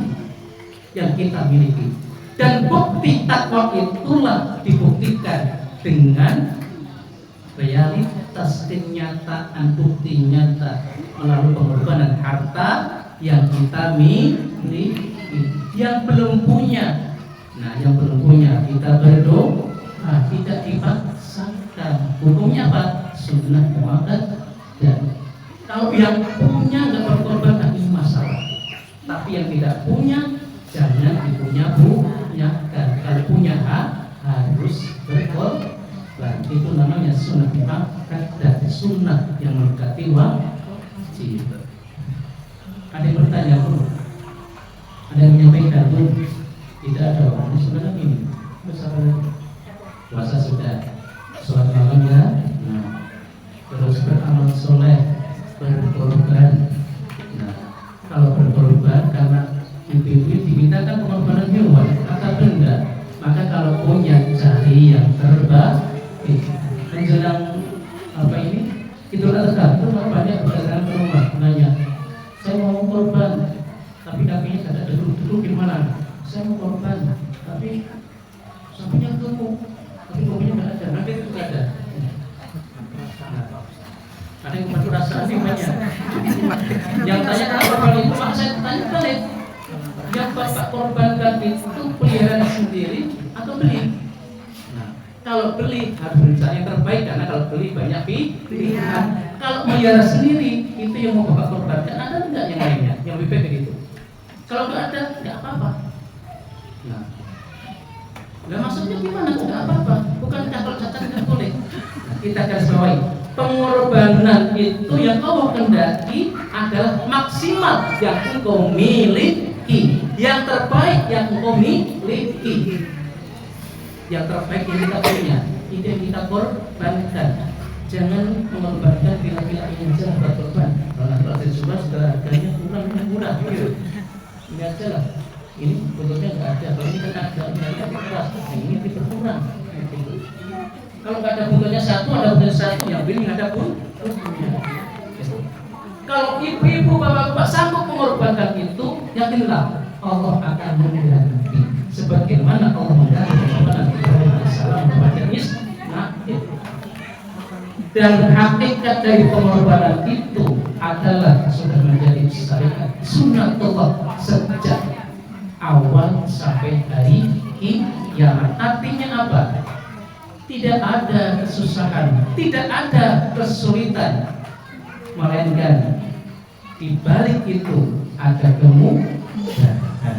yang kita miliki. Dan bukti takwa itulah dibuktikan dengan realitas kenyataan, bukti nyata melalui pengorbanan harta yang kita miliki. Yang belum punya, nah yang belum punya kita berdoa, tidak dipaksakan. Hukumnya apa? Sunnah muakkad. Dan kalau yang punya nggak berkorban, ini masalah. Tapi yang tidak punya jangan dipunyakan. Kalau punya harus berkorban. Itu namanya sunnah muakkad dan sunnah yang mendekati wajib. Ada yang bertanya pun? Ada yang menyampaikan pun tidak ada orang sebenarnya ini puasa sudah, sholat malam ya, nah, terus beramal soleh, berkorban. Nah, kalau berkorban karena ibu-ibu dimintakan pengorbanan hewan atau benda, maka kalau punya cari yang terbaik. Menjelang apa ini? Idul Adha itu banyak berdatangan ke rumah nanya, saya mau korban. Tapi kambingnya tidak ada duduk gimana? Saya mau korban, tapi sapinya gemuk, tapi kopinya nggak ada, nanti itu nggak ada. Ada yang membantu rasa banyak. Yang tanya korban itu, maka saya tanya balik. Yang bapak korbankan itu peliharaan sendiri atau beli? Nah, kalau beli harus berencana yang terbaik karena kalau beli banyak pilihan. Kalau melihara sendiri itu yang mau bapak korbankan, ada nggak yang lainnya yang lebih baik begitu? Kalau nggak ada, nggak apa-apa. Nah, maksudnya gimana? Nggak apa-apa. Bukan kalau cacat nggak boleh. Nah, kita garis bawahi. Pengorbanan itu yang Allah kendaki adalah maksimal yang engkau miliki, yang terbaik yang engkau miliki, yang terbaik yang kita punya, itu yang kita korbankan. Jangan mengorbankan bila-bila ingin saja buat korban. Kalau terjual sudah harganya murah. Ini aja lah, ini bentuknya nggak ada. Kalau ini kan ada keras, ini diperkurang. Kalau nggak ada bentuknya satu, ada bentuknya satu, yang ini ada pun. Kalau ibu-ibu, bapak-bapak sanggup mengorbankan itu, yakinlah Allah akan mengganti. Sebagaimana Allah mengganti Nabi Ibrahim alaihissalam kepada Ismail. Dan hakikat dari pengorbanan itu adalah sudah menjadi syariat sunnatullah sejak awal sampai hari kiamat. Artinya apa? Tidak ada kesusahan, tidak ada kesulitan, melainkan di balik itu ada kemudahan.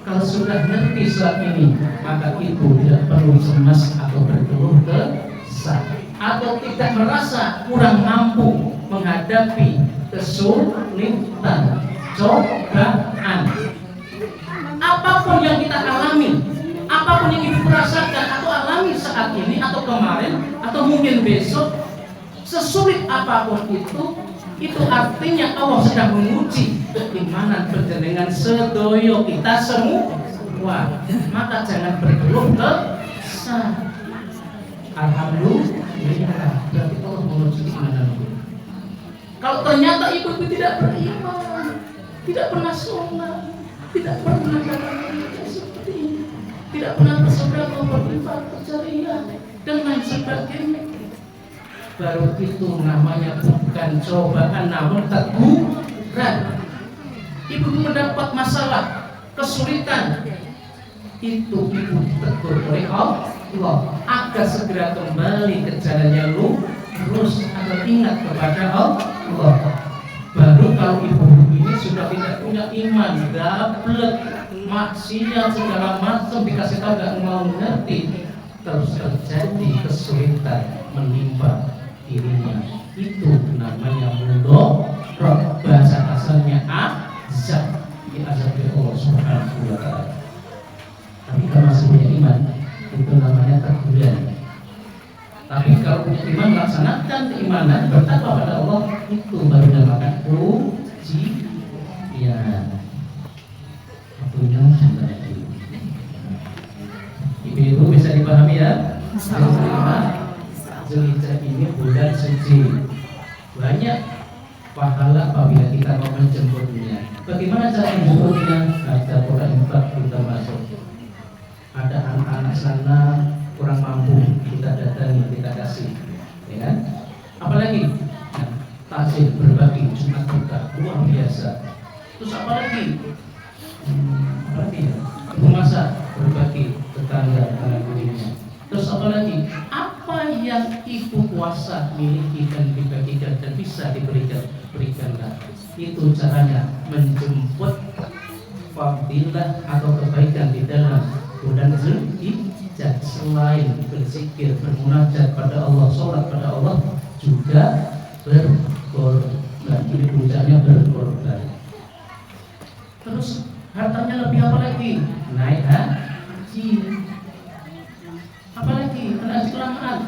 Kalau sudah ngerti saat ini, maka ibu tidak perlu cemas atau berkeluh kesah, atau tidak merasa kurang mampu menghadapi kesulitan, cobaan. Apapun yang kita alami, apapun yang ibu rasakan atau alami saat ini atau kemarin atau mungkin besok, sesulit apapun itu artinya Allah sedang menguji keimanan panjenengan sedoyo kita semua. Maka jangan berkeluh kesah. Alhamdulillah, berarti Allah menguji keimanan. Kalau ternyata ibu tidak beriman, tidak pernah sholat, tidak pernah seperti ini, tidak pernah bersedekah, berinfak, berceria, dan lain sebagainya, baru itu namanya bukan cobaan namun teguran. Ibu mendapat masalah, kesulitan, itu ibu tegur oleh Allah agar segera kembali ke jalan yang lurus, agar ingat kepada Allah. Baru kalau ibu ini sudah tidak punya iman, gablek, maksiat segala macam, dikasih tahu gak mau ngerti, terus terjadi kesulitan menimpa dirinya. Itu namanya mudorot, bahasa kasarnya azab, diazab oleh Allah Subhanahu wa Ta'ala. Tapi kalau masih punya iman, itu namanya teguran. Tapi kalau punya iman, melaksanakan keimanan, bertakwa pada Allah, itu baru dinamakan ujian. Waktunya sudah lagi. Ibu-ibu bisa dipahami ya? Zulhijjah ini bulan suci, banyak pahala apabila kita mau menjemputnya. Bagaimana cara menjemputnya? Ada orang infak kita masuk. Ada anak-anak sana kurang mampu, kita datangi, kita kasih, ya kan? Apalagi takjil, berbagi, Jumat berkah, luar biasa. Terus apalagi? Apalagi ya? Ibu masak, berbagi, tetangga, anak dirinya. Terus apalagi? Apa yang ibu kuasa miliki dan dibagikan dan bisa berikanlah. Itu caranya menjemput fadilah atau kebaikan di dalam bulan Zulhijjah. Selain berzikir, bermunajat pada Allah, sholat pada Allah, juga berkorban. Ini puncaknya berkorban. Terus hartanya lebih apa lagi? Naik haji. Apalagi kena haji kelamaan,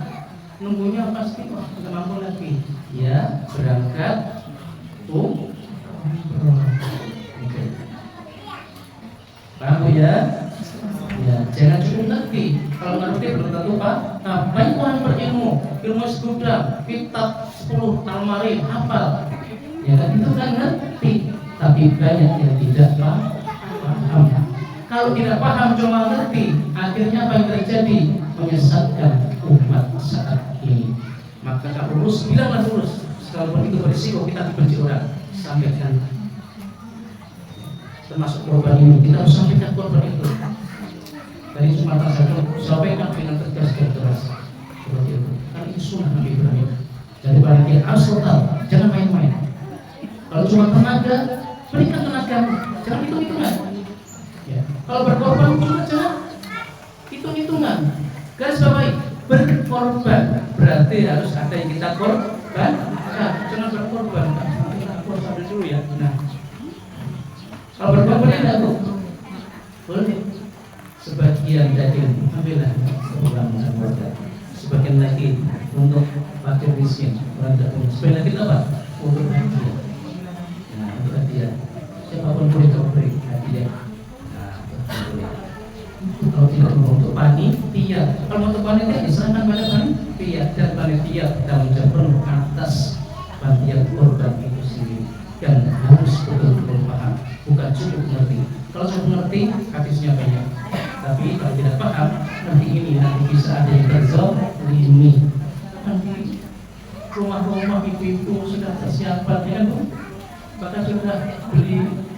nunggunya pasti nggak mampu lagi. Ya berangkat umroh. Oke. Paham ya? Ya, jangan cukup ngerti. Kalau ngerti belum tentu Pak. Nah, banyak orang berilmu, ilmu segudang, kitab 10 almari, hafal. Ya kan itu kan ngerti, tapi banyak yang tidak paham. Kalau tidak paham cuma ngerti, akhirnya apa yang terjadi? Menyesatkan umat saat ini. Maka kalau lurus, bilanglah lurus. Sekalipun itu berisiko kita dibenci orang, sampaikan. Termasuk korban ini, kita harus sampaikan korban itu. Dari Sumatera Selatan, sampaikan dengan tegas dan keras. Seperti itu. Karena itu sunnah Nabi Ibrahim. Jadi panitia harus total, jangan main-main. Kalau cuma tenaga, berikan tenaga, jangan hitung-hitungan. Ya. Kalau berkorban juga jangan hitung-hitungan. Garis bawahi, berkorban berarti harus ada yang kita korban. Nah, jangan berkorban. Kita korban dulu ya. Nah, kalau berkorban tidak tuh, boleh. Sebagian daging ambillah seorang anggota, sebagian lagi untuk fakir miskin, orang tak punya. Sebagian lagi apa? Untuk hadiah. Nah, untuk hadiah. Siapapun boleh beri hadiah. Nah, boleh. Kalau tidak untuk panitia, kalau untuk panitia diserahkan pada panitia, dan panitia bertanggung jawab penuh atas panitia korban itu sendiri. Dan harus betul-betul paham, bukan cukup mengerti. Kalau cukup mengerti, hadisnya banyak. Tapi kalau tidak paham, nanti bisa ada yang terzalimi. Nanti rumah-rumah ibu-ibu sudah persiapan, ya kan Bu? Bahkan sudah beli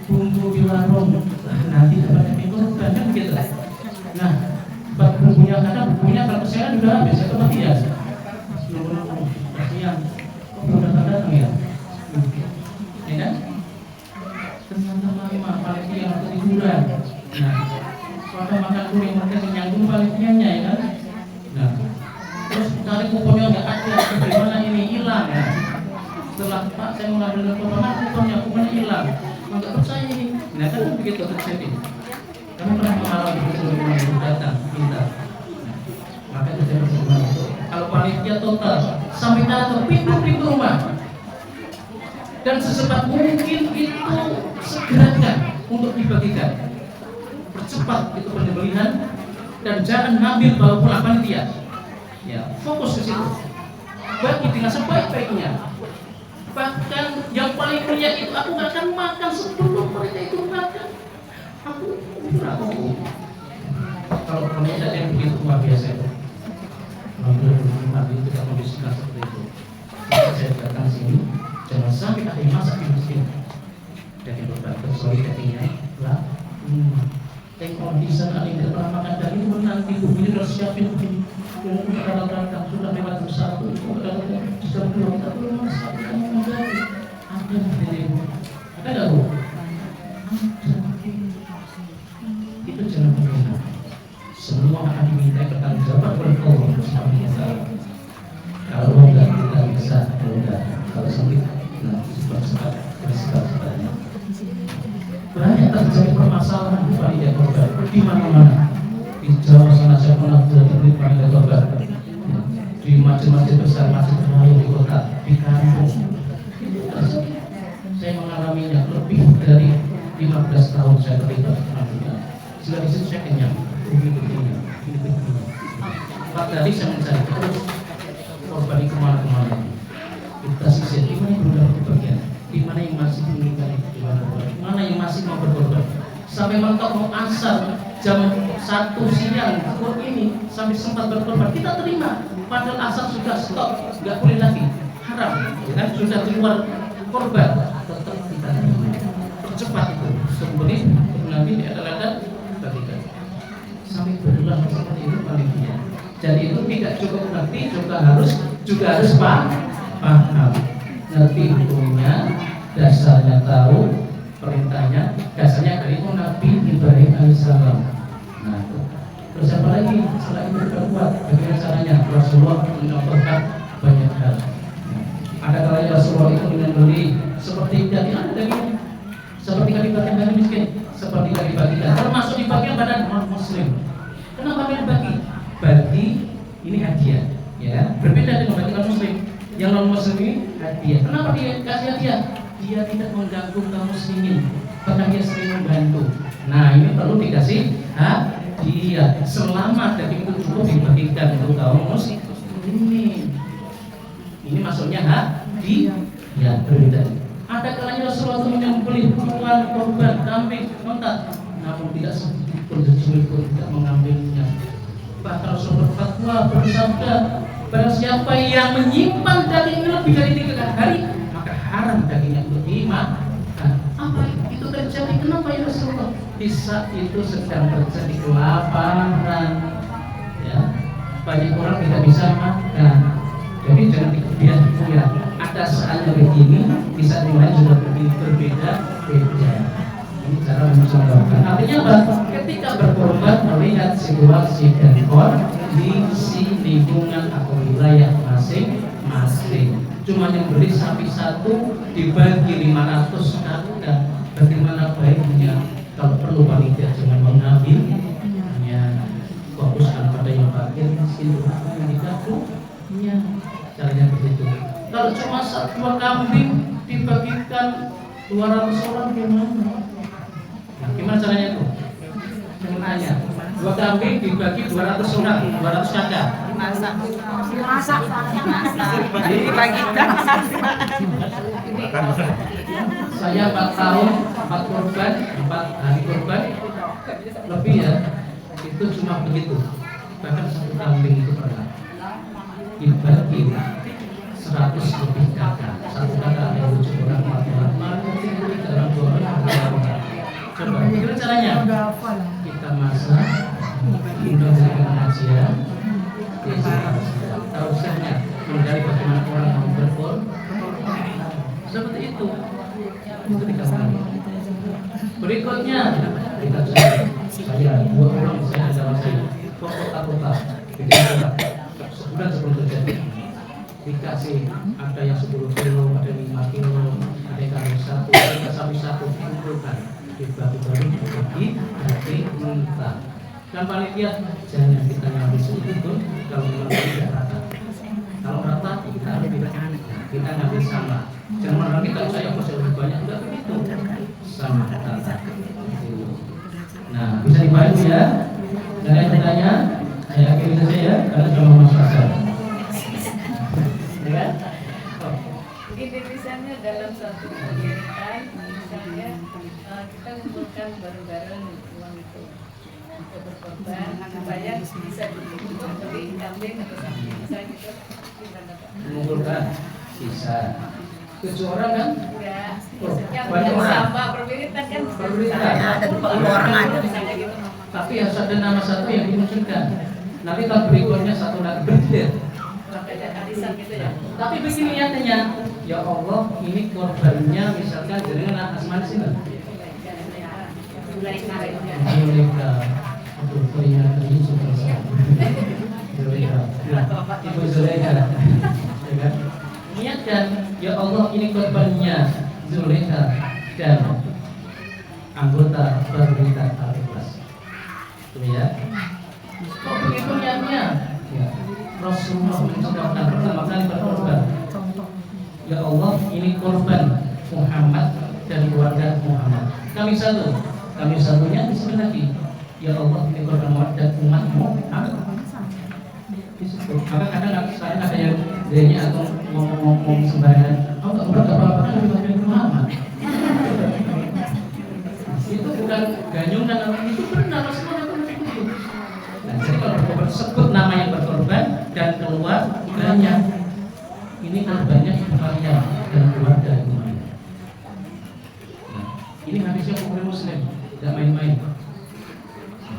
bumbu di warung. Nanti dapat yang korban, kan begitu. Nah, bumbunya kadang bumbunya kalau kesana sudah habis, itu mati ya. Nunggu-nunggu, kasihan. Kok udah datang ya? Ya kan? Ternyata lama, panitia atau hiburan. Nah, pada makan kuning mereka menyanggung palitianya, ya kan? Nah, terus cari kuponnya nggak ada, bagaimana ini hilang ya? Setelah Pak saya mengambil kuponnya hilang, nggak percaya ini. Nah kan begitu terjadi. Kami pernah mengalami kecenderungan yang datang minta. Maka itu saya bersemangat itu. Kalau panitia total sampai ke pintu-pintu rumah dan secepat mungkin itu segerakan untuk dibagikan. Percepat itu penyembelihan dan jangan ngambil bawa pulang panitia. Ya, fokus ke situ. Bagi dengan sebaik-baiknya. Bahkan yang paling mulia itu aku gak akan makan sebelum mereka itu makan. Aku kalau panitia yang begitu luar biasa itu. Nabi tidak kondisikan seperti itu. Maka saya datang sini, jangan sampai ada yang masak di masjid. Daging berbakar, kecuali dagingnya lah. Tengok di sana ada yang tidak pernah makan daging, menanti ini harus siapin begini. Kadang-kadang sudah lewat bersatu, kadang-kadang sudah belum kita belum masak, kita mau menjadi. Ada yang ada nggak bu? Itu jangan berkenan. Semua akan diminta bertanggung jawab oleh Allah Subhanahu wa Ta'ala. Kalau enggak kita bisa, enggak. Kalau sulit, nah cepat sebenarnya. Banyak terjadi permasalahan di panitia korban di mana-mana. Di Jawa sana saya pernah terjadi panitia korban. Di masjid-masjid besar, masjid terlalu di kota, di kampung. Saya mengalaminya lebih dari 15 tahun saya terlibat. Sehingga di situ saya kenyang. Ini. Pak tadi saya mencari terus korban ini kemana-kemana. Kita sisir di mana yang belum dapat kebagian, di mana yang masih meninggal, di mana yang masih mau berkorban. Sampai mentok mau asar jam 1 siang ini sampai sempat berkorban kita terima. Padahal asar sudah stop, nggak boleh lagi, haram. Kan sudah keluar korban, tetap kita terima. Percepat itu, sebenarnya nanti ada bagikan. Sampai berulang seperti itu panitia. Jadi itu tidak cukup ngerti, juga harus paham. Ngerti hukumnya, dasarnya tahu, perintahnya, dasarnya dari itu Nabi Ibrahim alaihissalam. Nah, terus apa lagi? Setelah itu berbuat, bagaimana caranya? Rasulullah mencontohkan banyak hal. Ada kalanya Rasulullah itu membeli seperti jadi daging, seperti dibagikan bagi miskin, seperti dibagikan, termasuk dibagikan badan non muslim. Kenapa dibagi? Bagi ini hadiah, ya. Berbeda dengan bagi non muslim. Yang non muslim ini hadiah. Kenapa dia kasih hadiah? Dia tidak mengganggu kaum muslimin, bahkan dia sering membantu. Nah, ini perlu dikasih hadiah. Selama daging itu cukup dibagikan untuk kaum muslimin. Ini maksudnya hadiah. Ya, berbeda. Ada kalanya Rasulullah itu menyembelih puluhan korban kambing mentah, namun tidak sedikit pun tidak mengambilnya. Bahkan Rasulullah berfatwa bersabda, barang siapa yang menyimpan daging lebih dari 3 hari, maka haram dagingnya untuk dimakan. Apa itu terjadi? Kenapa ya Rasulullah? Di saat itu sedang terjadi kelaparan, ya. Banyak orang tidak bisa makan. Jadi jangan dikebiasaan ya. Ada saatnya begini, di saat yang lain sudah berbeda. Ini cara mencontohkan. Artinya apa? Ketika berkorban melihat situasi dan kondisi lingkungan atau wilayah masing-masing. Cuma yang beli sapi satu dibagi 500 kakak. Bagaimana baiknya? Kalau perlu panitia jangan mengambilnya. Fokuskan pada yang fakir, miskin, yang dikabulnya. Caranya begitu. Kalau cuma 2 kambing dibagikan 200 orang gimana? Nah, gimana caranya itu? Jangan nanya. 2 kambing dibagi 200 orang, 200 kakak. Dimasak. Dibagikan. Saya 4 tahun, 4 korban, 4 hari korban lebih ya. Itu cuma begitu. Bahkan 1 kambing itu pernah dibagi 100 lebih kakak. 1 kakak ada 7 orang, 4 orang, 3 orang, 2 orang. Coba, gimana caranya? Kita masak, kita berikan pengajian, harusnya mencari bagaimana orang mau berkorban. Seperti itu. Itu dikatakan. Berikutnya, kita saya 2 orang saya dalam saya kota-kota, sebulan sebelum terjadi. Dikasih ada yang 10 kilo, ada yang 5 kilo, ada yang 1, ada yang 1 dikumpulkan. batu baru di mentah. Dan panitia jangan kita ngambil sedikit pun kalau memang tidak rata. Kalau rata kita kita ngambil sama. Jangan nanti kalau saya masih lebih banyak enggak begitu. Sama rata. Nah, bisa dipahami ya. Dan yang bertanya, saya akhiri saja ya, karena sudah mau masuk asal. Ya kan? Ini misalnya dalam satu kegiatan, misalnya kita mengumpulkan bareng-bareng uang itu untuk berkorban supaya bisa untuk beli kambing atau sapi misalnya gitu. Gimana Pak? Mengumpulkan sisa 7 orang kan? Enggak, Banyak maksudnya orang. sama perwiritan kan Perwiritan. ada 20 orang aja misalnya gitu. Tapi harus ada nama satu yang dimunculkan. Nanti tahun berikutnya satu lagi bergilir. Makanya arisan gitu ya. Tapi begini niatnya, ya Allah ini korbannya misalkan dengan asman sini. Zulekha. Zulekha. Aduh, peringatan ini super Zulekha. Ibu Zulekha. Ya kan? Niatkan, ya Allah ini korbannya Zulekha dan anggota pemerintah Al-Ikhlas. Itu ya. Kok begitu niatnya? Ya. Rasulullah mencontohkan pertama kali berkorban. Ya Allah, ini korban Muhammad dan keluarga Muhammad. Kami satunya disebut lagi. Ya Allah, ini korban Muhammad dan umat Muhammad. Disebut. Maka kadang sekarang ada yang dianya atau ngomong sembarangan. Oh, enggak apa-apa kan lebih Muhammad. Itu bukan ganyungan, itu benar Rasulullah itu. Nah, jadi kalau berkorban sebut nama yang berkorban dan keluarganya. Ini korbannya Maryam dan keluarga Maryam. Nah, ini hadisnya Bukhari Muslim, tidak main-main.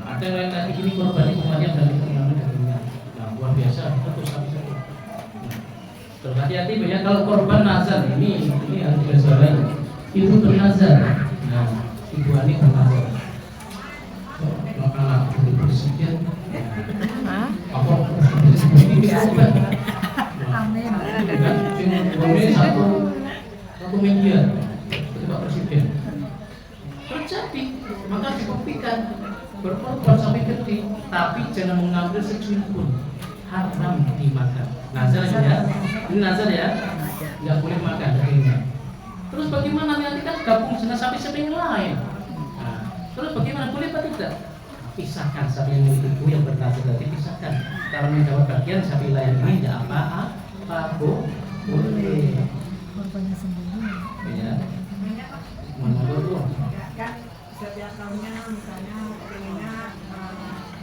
Ada yang lain lagi ini korbannya Maryam dan keluarga. Nah, luar biasa, terus satu-satu. Terus hati-hati ya kalau korban nazar ini harus digarisbawahi. Itu bernazar. Nah, Ibu Ani bernazar. Maka bersekian. Apa? Amin. Ini satu miliar itu Pak Presiden. Terjadi, maka dibuktikan berkorban sampai gede, tapi jangan mengambil secuil pun, haram dimakan. Nazar ya, ini nazar ya, nggak boleh makan dagingnya. Terus bagaimana nanti kan gabung dengan sapi-sapi yang lain? Nah, terus bagaimana boleh atau tidak? Pisahkan sapi yang milik ibu yang bernazar tadi pisahkan. Kalau mendapat bagian sapi lain ini tidak apa-apa, boleh. Ya, mana dulu? Kan setiap tahunnya misalnya pengennya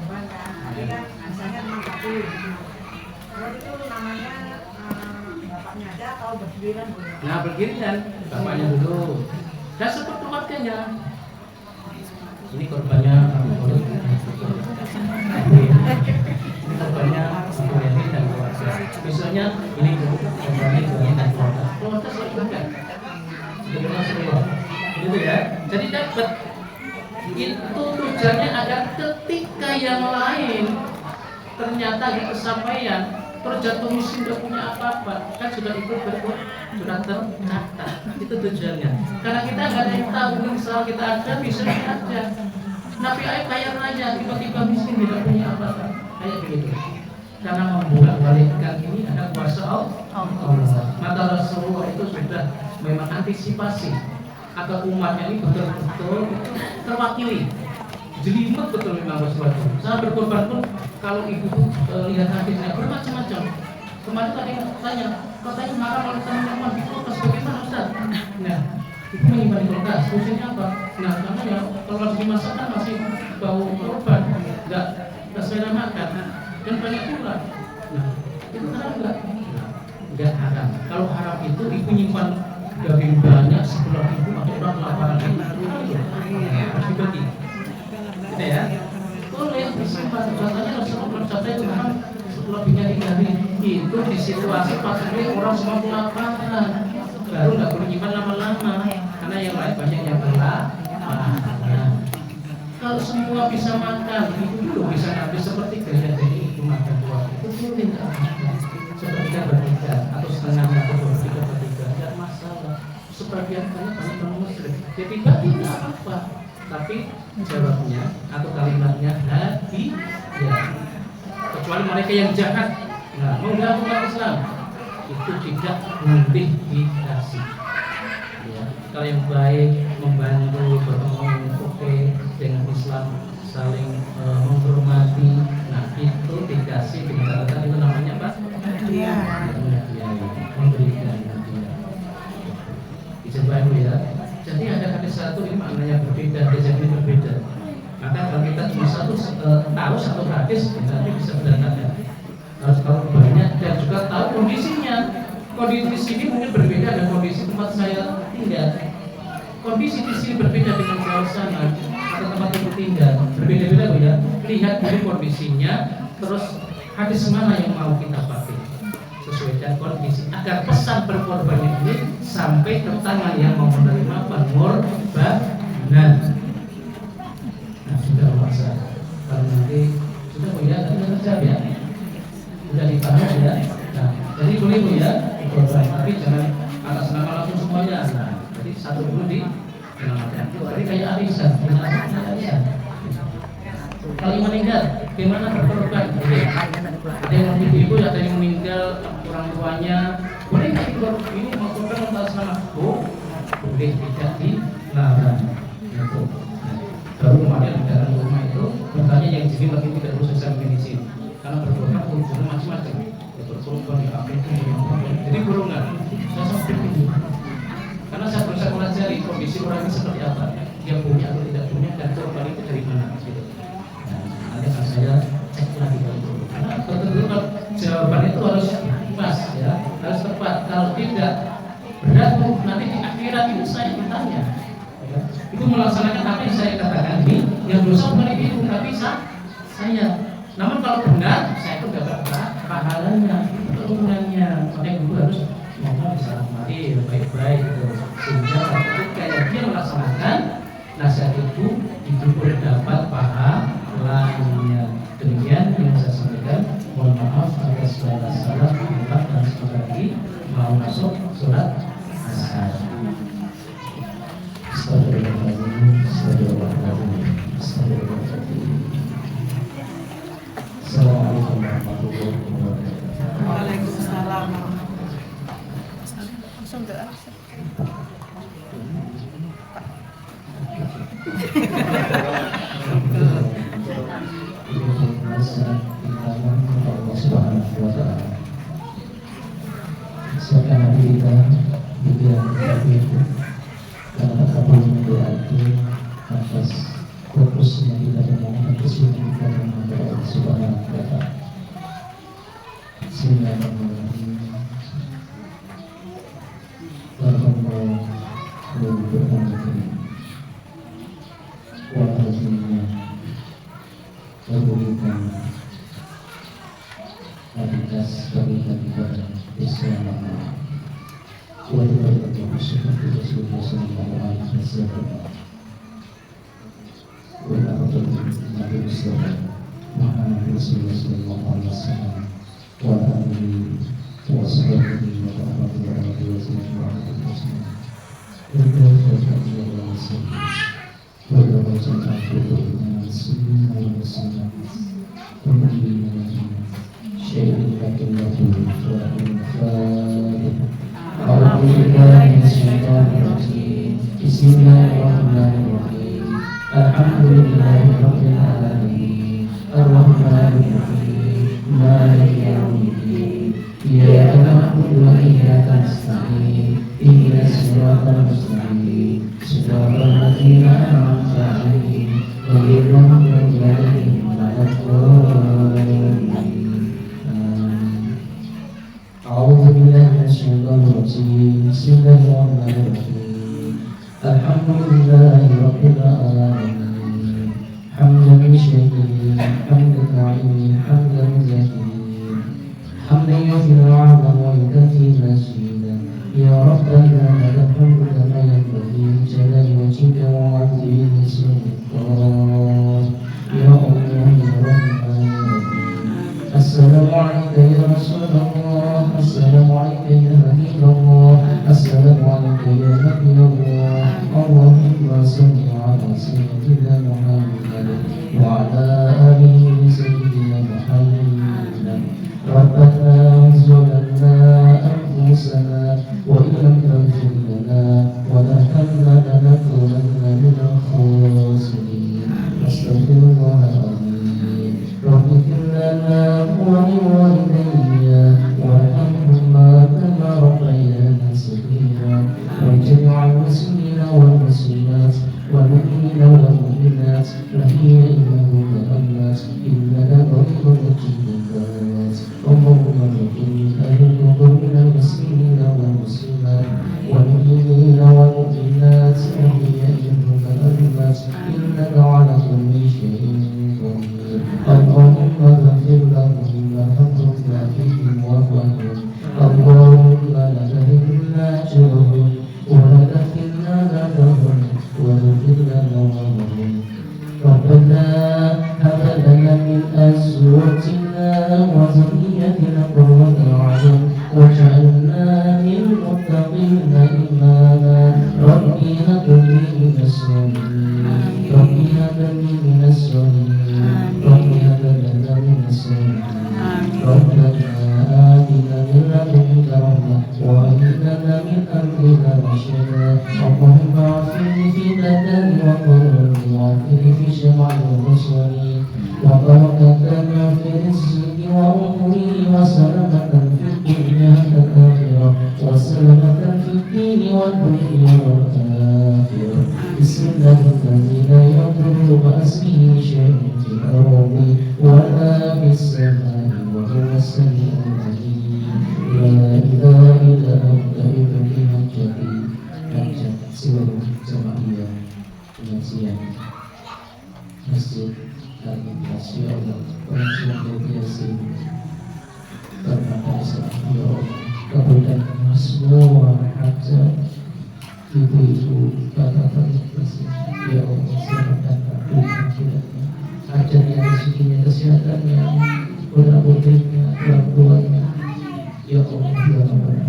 korban kan, tapi kan misalnya memang satu. Kalau itu namanya bapaknya aja atau bergiliran dulu? Nah, bergiliran bapaknya dulu. Dan sebut keluarganya. Ini korbannya Abu Hurairah. Ini korbannya Abu Hurairah dan keluarga. Besoknya ini korbannya dan keluarga. Keluarga silakan. Sebagaimana semua. Gitu ya. Jadi dapat itu tujuannya agar ketika yang lain ternyata di kesampaian terjatuh miskin tidak punya apa-apa, kan sudah ikut berbuat, sudah tercatat. Itu tujuannya. Karena kita nggak ada yang tahu, misal kita ada, bisa ada. Nabi Ayub kaya raya, tiba-tiba miskin tidak punya apa-apa, kayak begitu. Karena membolak-balikkan ini ada kuasa Allah. Maka Rasulullah itu sudah memang antisipasi agar umatnya ini betul-betul terwakili. Jelimet betul memang Rasulullah. Saya berkorban pun kalau ibu lihat hadisnya bermacam-macam. Kemarin tadi tanya, katanya marah oleh teman-teman di kulkas bagaimana Ustaz? Nah, itu menyimpan di kulkas. Fungsinya apa? Nah, karena ya kalau lagi dimasak kan masih bau korban, nggak selera makan dan banyak pula. Nah, itu haram nggak? Nggak haram. Kalau haram itu ibu nyimpan daging banyak sebelah ibu atau orang kelaparan harus dibagi. Ya, boleh disimpan. Contohnya Rasulullah bersabda itu kan lebihnya 3 hari itu di situasi pas orang semua kelaparan, baru nggak boleh nyimpan lama-lama karena yang lain banyak yang kelaparan. Kalau semua bisa makan, itu dulu bisa habis seperti gaya dari itu makan keluar itu boleh nggak? Sepertiga bertiga atau setengahnya atau bertiga tidak masalah. Sebagian banyak non muslim, jadi bagi nggak apa-apa. tapi jawabnya atau kalimatnya hadiah. Kecuali mereka yang jahat, nah mengganggu umat Islam, itu tidak boleh dikasih. Ya, kalau yang baik membantu, bertemu oke dengan Islam, saling menghormati, nah itu dikasih dengan catatan itu namanya apa? Hadiah. Memberikan hadiah. Dicoba dulu ya. Jadi ada hadis satu ini maknanya berbeda, jadi berbeda. Maka kalau kita cuma tahu satu hadis, nanti bisa berantakan. Harus tahu banyak dan juga tahu kondisinya. Kondisi di sini mungkin berbeda dengan kondisi tempat saya tinggal. Kondisi di sini berbeda dengan jauh sana atau tempat ibu tinggal. Berbeda-beda Bu ya. Lihat dulu kondisinya, terus hadis mana yang mau kita pakai sesuaikan kondisi agar pesan berkorban ini sampai ke tangan yang mau menerima pengorbanan. Nah sudah masa kalau nanti sudah Bu ya, sudah terjawab ya, sudah dipahami ya. Nah jadi boleh Bu ya berkorban, tapi jangan atas nama langsung semuanya. Nah jadi satu dulu di jadi kayak arisan, kalau meninggal gimana berkorban? Ada yang ibu, ada yang meninggal orang tuanya, boleh nggak ini berkorban atas nama? Oh boleh, tidak dilarang. Itu baru kemarin di dalam rumah itu bertanya yang jadi lagi tidak perlu selesai medicine karena berkorban ujungnya macam-macam, berkorban di apa itu jadi kurungan. Saya sampai itu karena saya berusaha pelajari kondisi orang ini seperti apa, dia punya atau tidak punya, dan korban itu dari mana gitu. Nah, nanti akan saya cek lagi dulu. Karena tentu jawaban itu harus pas ya, harus tepat. Kalau tidak berat nanti di akhirat itu saya bertanya. Ya. Itu melaksanakan apa yang saya katakan ini, yang dosa bukan itu tapi saya. Namun kalau benar, saya itu tidak dapat pahalanya, keuntungannya. Makanya guru harus ngomong salah mati baik-baik gitu. Sehingga ketika dia melaksanakan nasihat itu berdapat pahalanya. Demikian yang saya sampaikan. Mohon maaf atas segala salah, hilaf dan sekali lagi mau masuk surat Asar. Astagfirullahaladzim, astagfirullahaladzim, astagfirullahaladzim. Assalamualaikum warahmatullahi wabarakatuh. Waalaikumsalam. Siapkan hati kita, pikiran kita itu, karena kabulnya doa itu atas fokusnya kita memohon kesulitan kita kepada Allah Subhanahu wa Ta'ala. Bismillahirrahmanirrahim. Alhamdulillah wahadinya berikan atas berikan kepada Islam wajib seperti Rasulullah SAW wajib Nabi Mustafa Muhammad Rasulullah SAW wahai wassabihi wa rahmatullahi wa barakatuh. Bismillahirrahmanirrahim. Alhamdulillahirabbil alamin. Arrahmanirrahim. Maliki yaumiddin. Iyyaka na'budu wa iyyaka nasta'in. Ihdinas siratal mustaqim. Siratal ladzina an'amta 'alaihim ghairil maghdubi 'alaihim waladdallin. A'udzu billahi minasyaitonir rajim. Bismillahirrahmanirrahim. Alhamdulillahi rabbil alamin. Hamdan syakirin, hamdan na'imin, hamdan zakirin, hamdan yufi'u 'abdahu wa yukafi masjidah. Ya Rabbana lakal hamdu kama yanbaghi li jalali wajhika wa 'azimi sultanik. Ya Allah ya Rahman ya Rahim. Assalamu alayka ya Rasulullah. Assalamu alayka ya Habibullah. Assalamu alayka ya Nabiullah. Allahumma salli على سيدنا محمد وعلى آله سيدنا محمد. ربنا ظلمنا أنفسنا وإن لم تغفر لنا وترحمنا لنكونن من الخاسرين. أستغفر الله العظيم. رب اغفر لنا ولوالدي وارحمهما كما ربيانا صغيرا واجمع المسلمين والمسلمات والمؤمنين والمؤمنات الأحياء منهم والأموات إنك قريب مجيب الدعوات. اللهم اغفر لأهل القبور من المسلمين والمسلمات والمؤمنين والمؤمنات الأحياء منهم والأموات إنك على كل شيء قدير. اللهم اغفر لهم وارحمنا فيهم وافهم. اللهم لا تهمنا أجرهم ولا تفتنا ذنبهم واغفر لنا وارحمهم. ربنا هب لنا من أزواجنا وذريتنا قرة أعين واجعلنا للمتقين إماما. ربي هب لي من الصالحين ربي هب لي من الصالحين ربي هب لنا من الصالحين. ربنا آتنا من لدنك رحمة وهب لنا من أمرنا رشدا. اللهم اغفر في بدني وقلبي واغفر في شمع وبصري وبركة في رزقي وأمري وسلامة في الدنيا والآخرة وسلامة في الدين والدنيا والآخرة. بسم الله الذي لا يضر مع اسمه شيء في الأرض ولا في السماء وهو السميع العليم. لا إله إلا أنت إليك نجدي. Seluruh jemaah pengajian Masjid Al-Masya Allah pengajian biasa bermakna ya Allah kabulkan semua hajat ibu-ibu bapak-bapak ya Allah selamatkan akhiratnya hajatnya rezekinya kesehatannya putra-putrinya orang tuanya ya Allah ya Allah.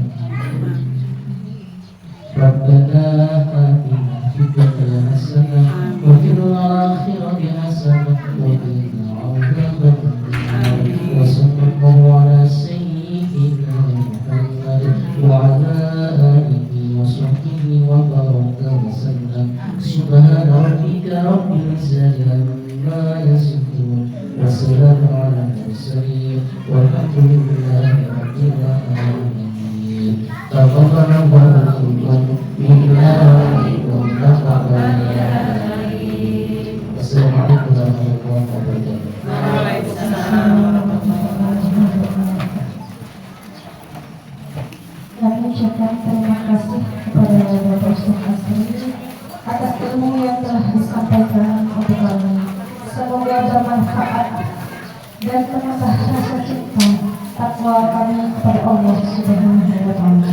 Rabbana atina fid dunya hasanah wa fil akhirati hasanah wa qina adzabannar. Wa sallallahu ala sayyidina Muhammad wa ala alihi wa sahbihi wa baraka wa sallam. Subhana rabbika rabbil izzati amma yasifun wa salamun ala al-mursalin walhamdulillahi rabbil alamin. Taqabbal Allahu minna wa minkum taqabbal ya Karim. Assalamualaikum warahmatullahi wabarakatuh. Waalaikumsalam warahmatullahi wabarakatuh. Kami ucapkan terima kasih kepada Bapak Ustaz Asri atas ilmu yang telah disampaikan untuk kami. Semoga bermanfaat dan menambah rasa cinta takwa kami kepada Allah Subhanahu wa Ta'ala.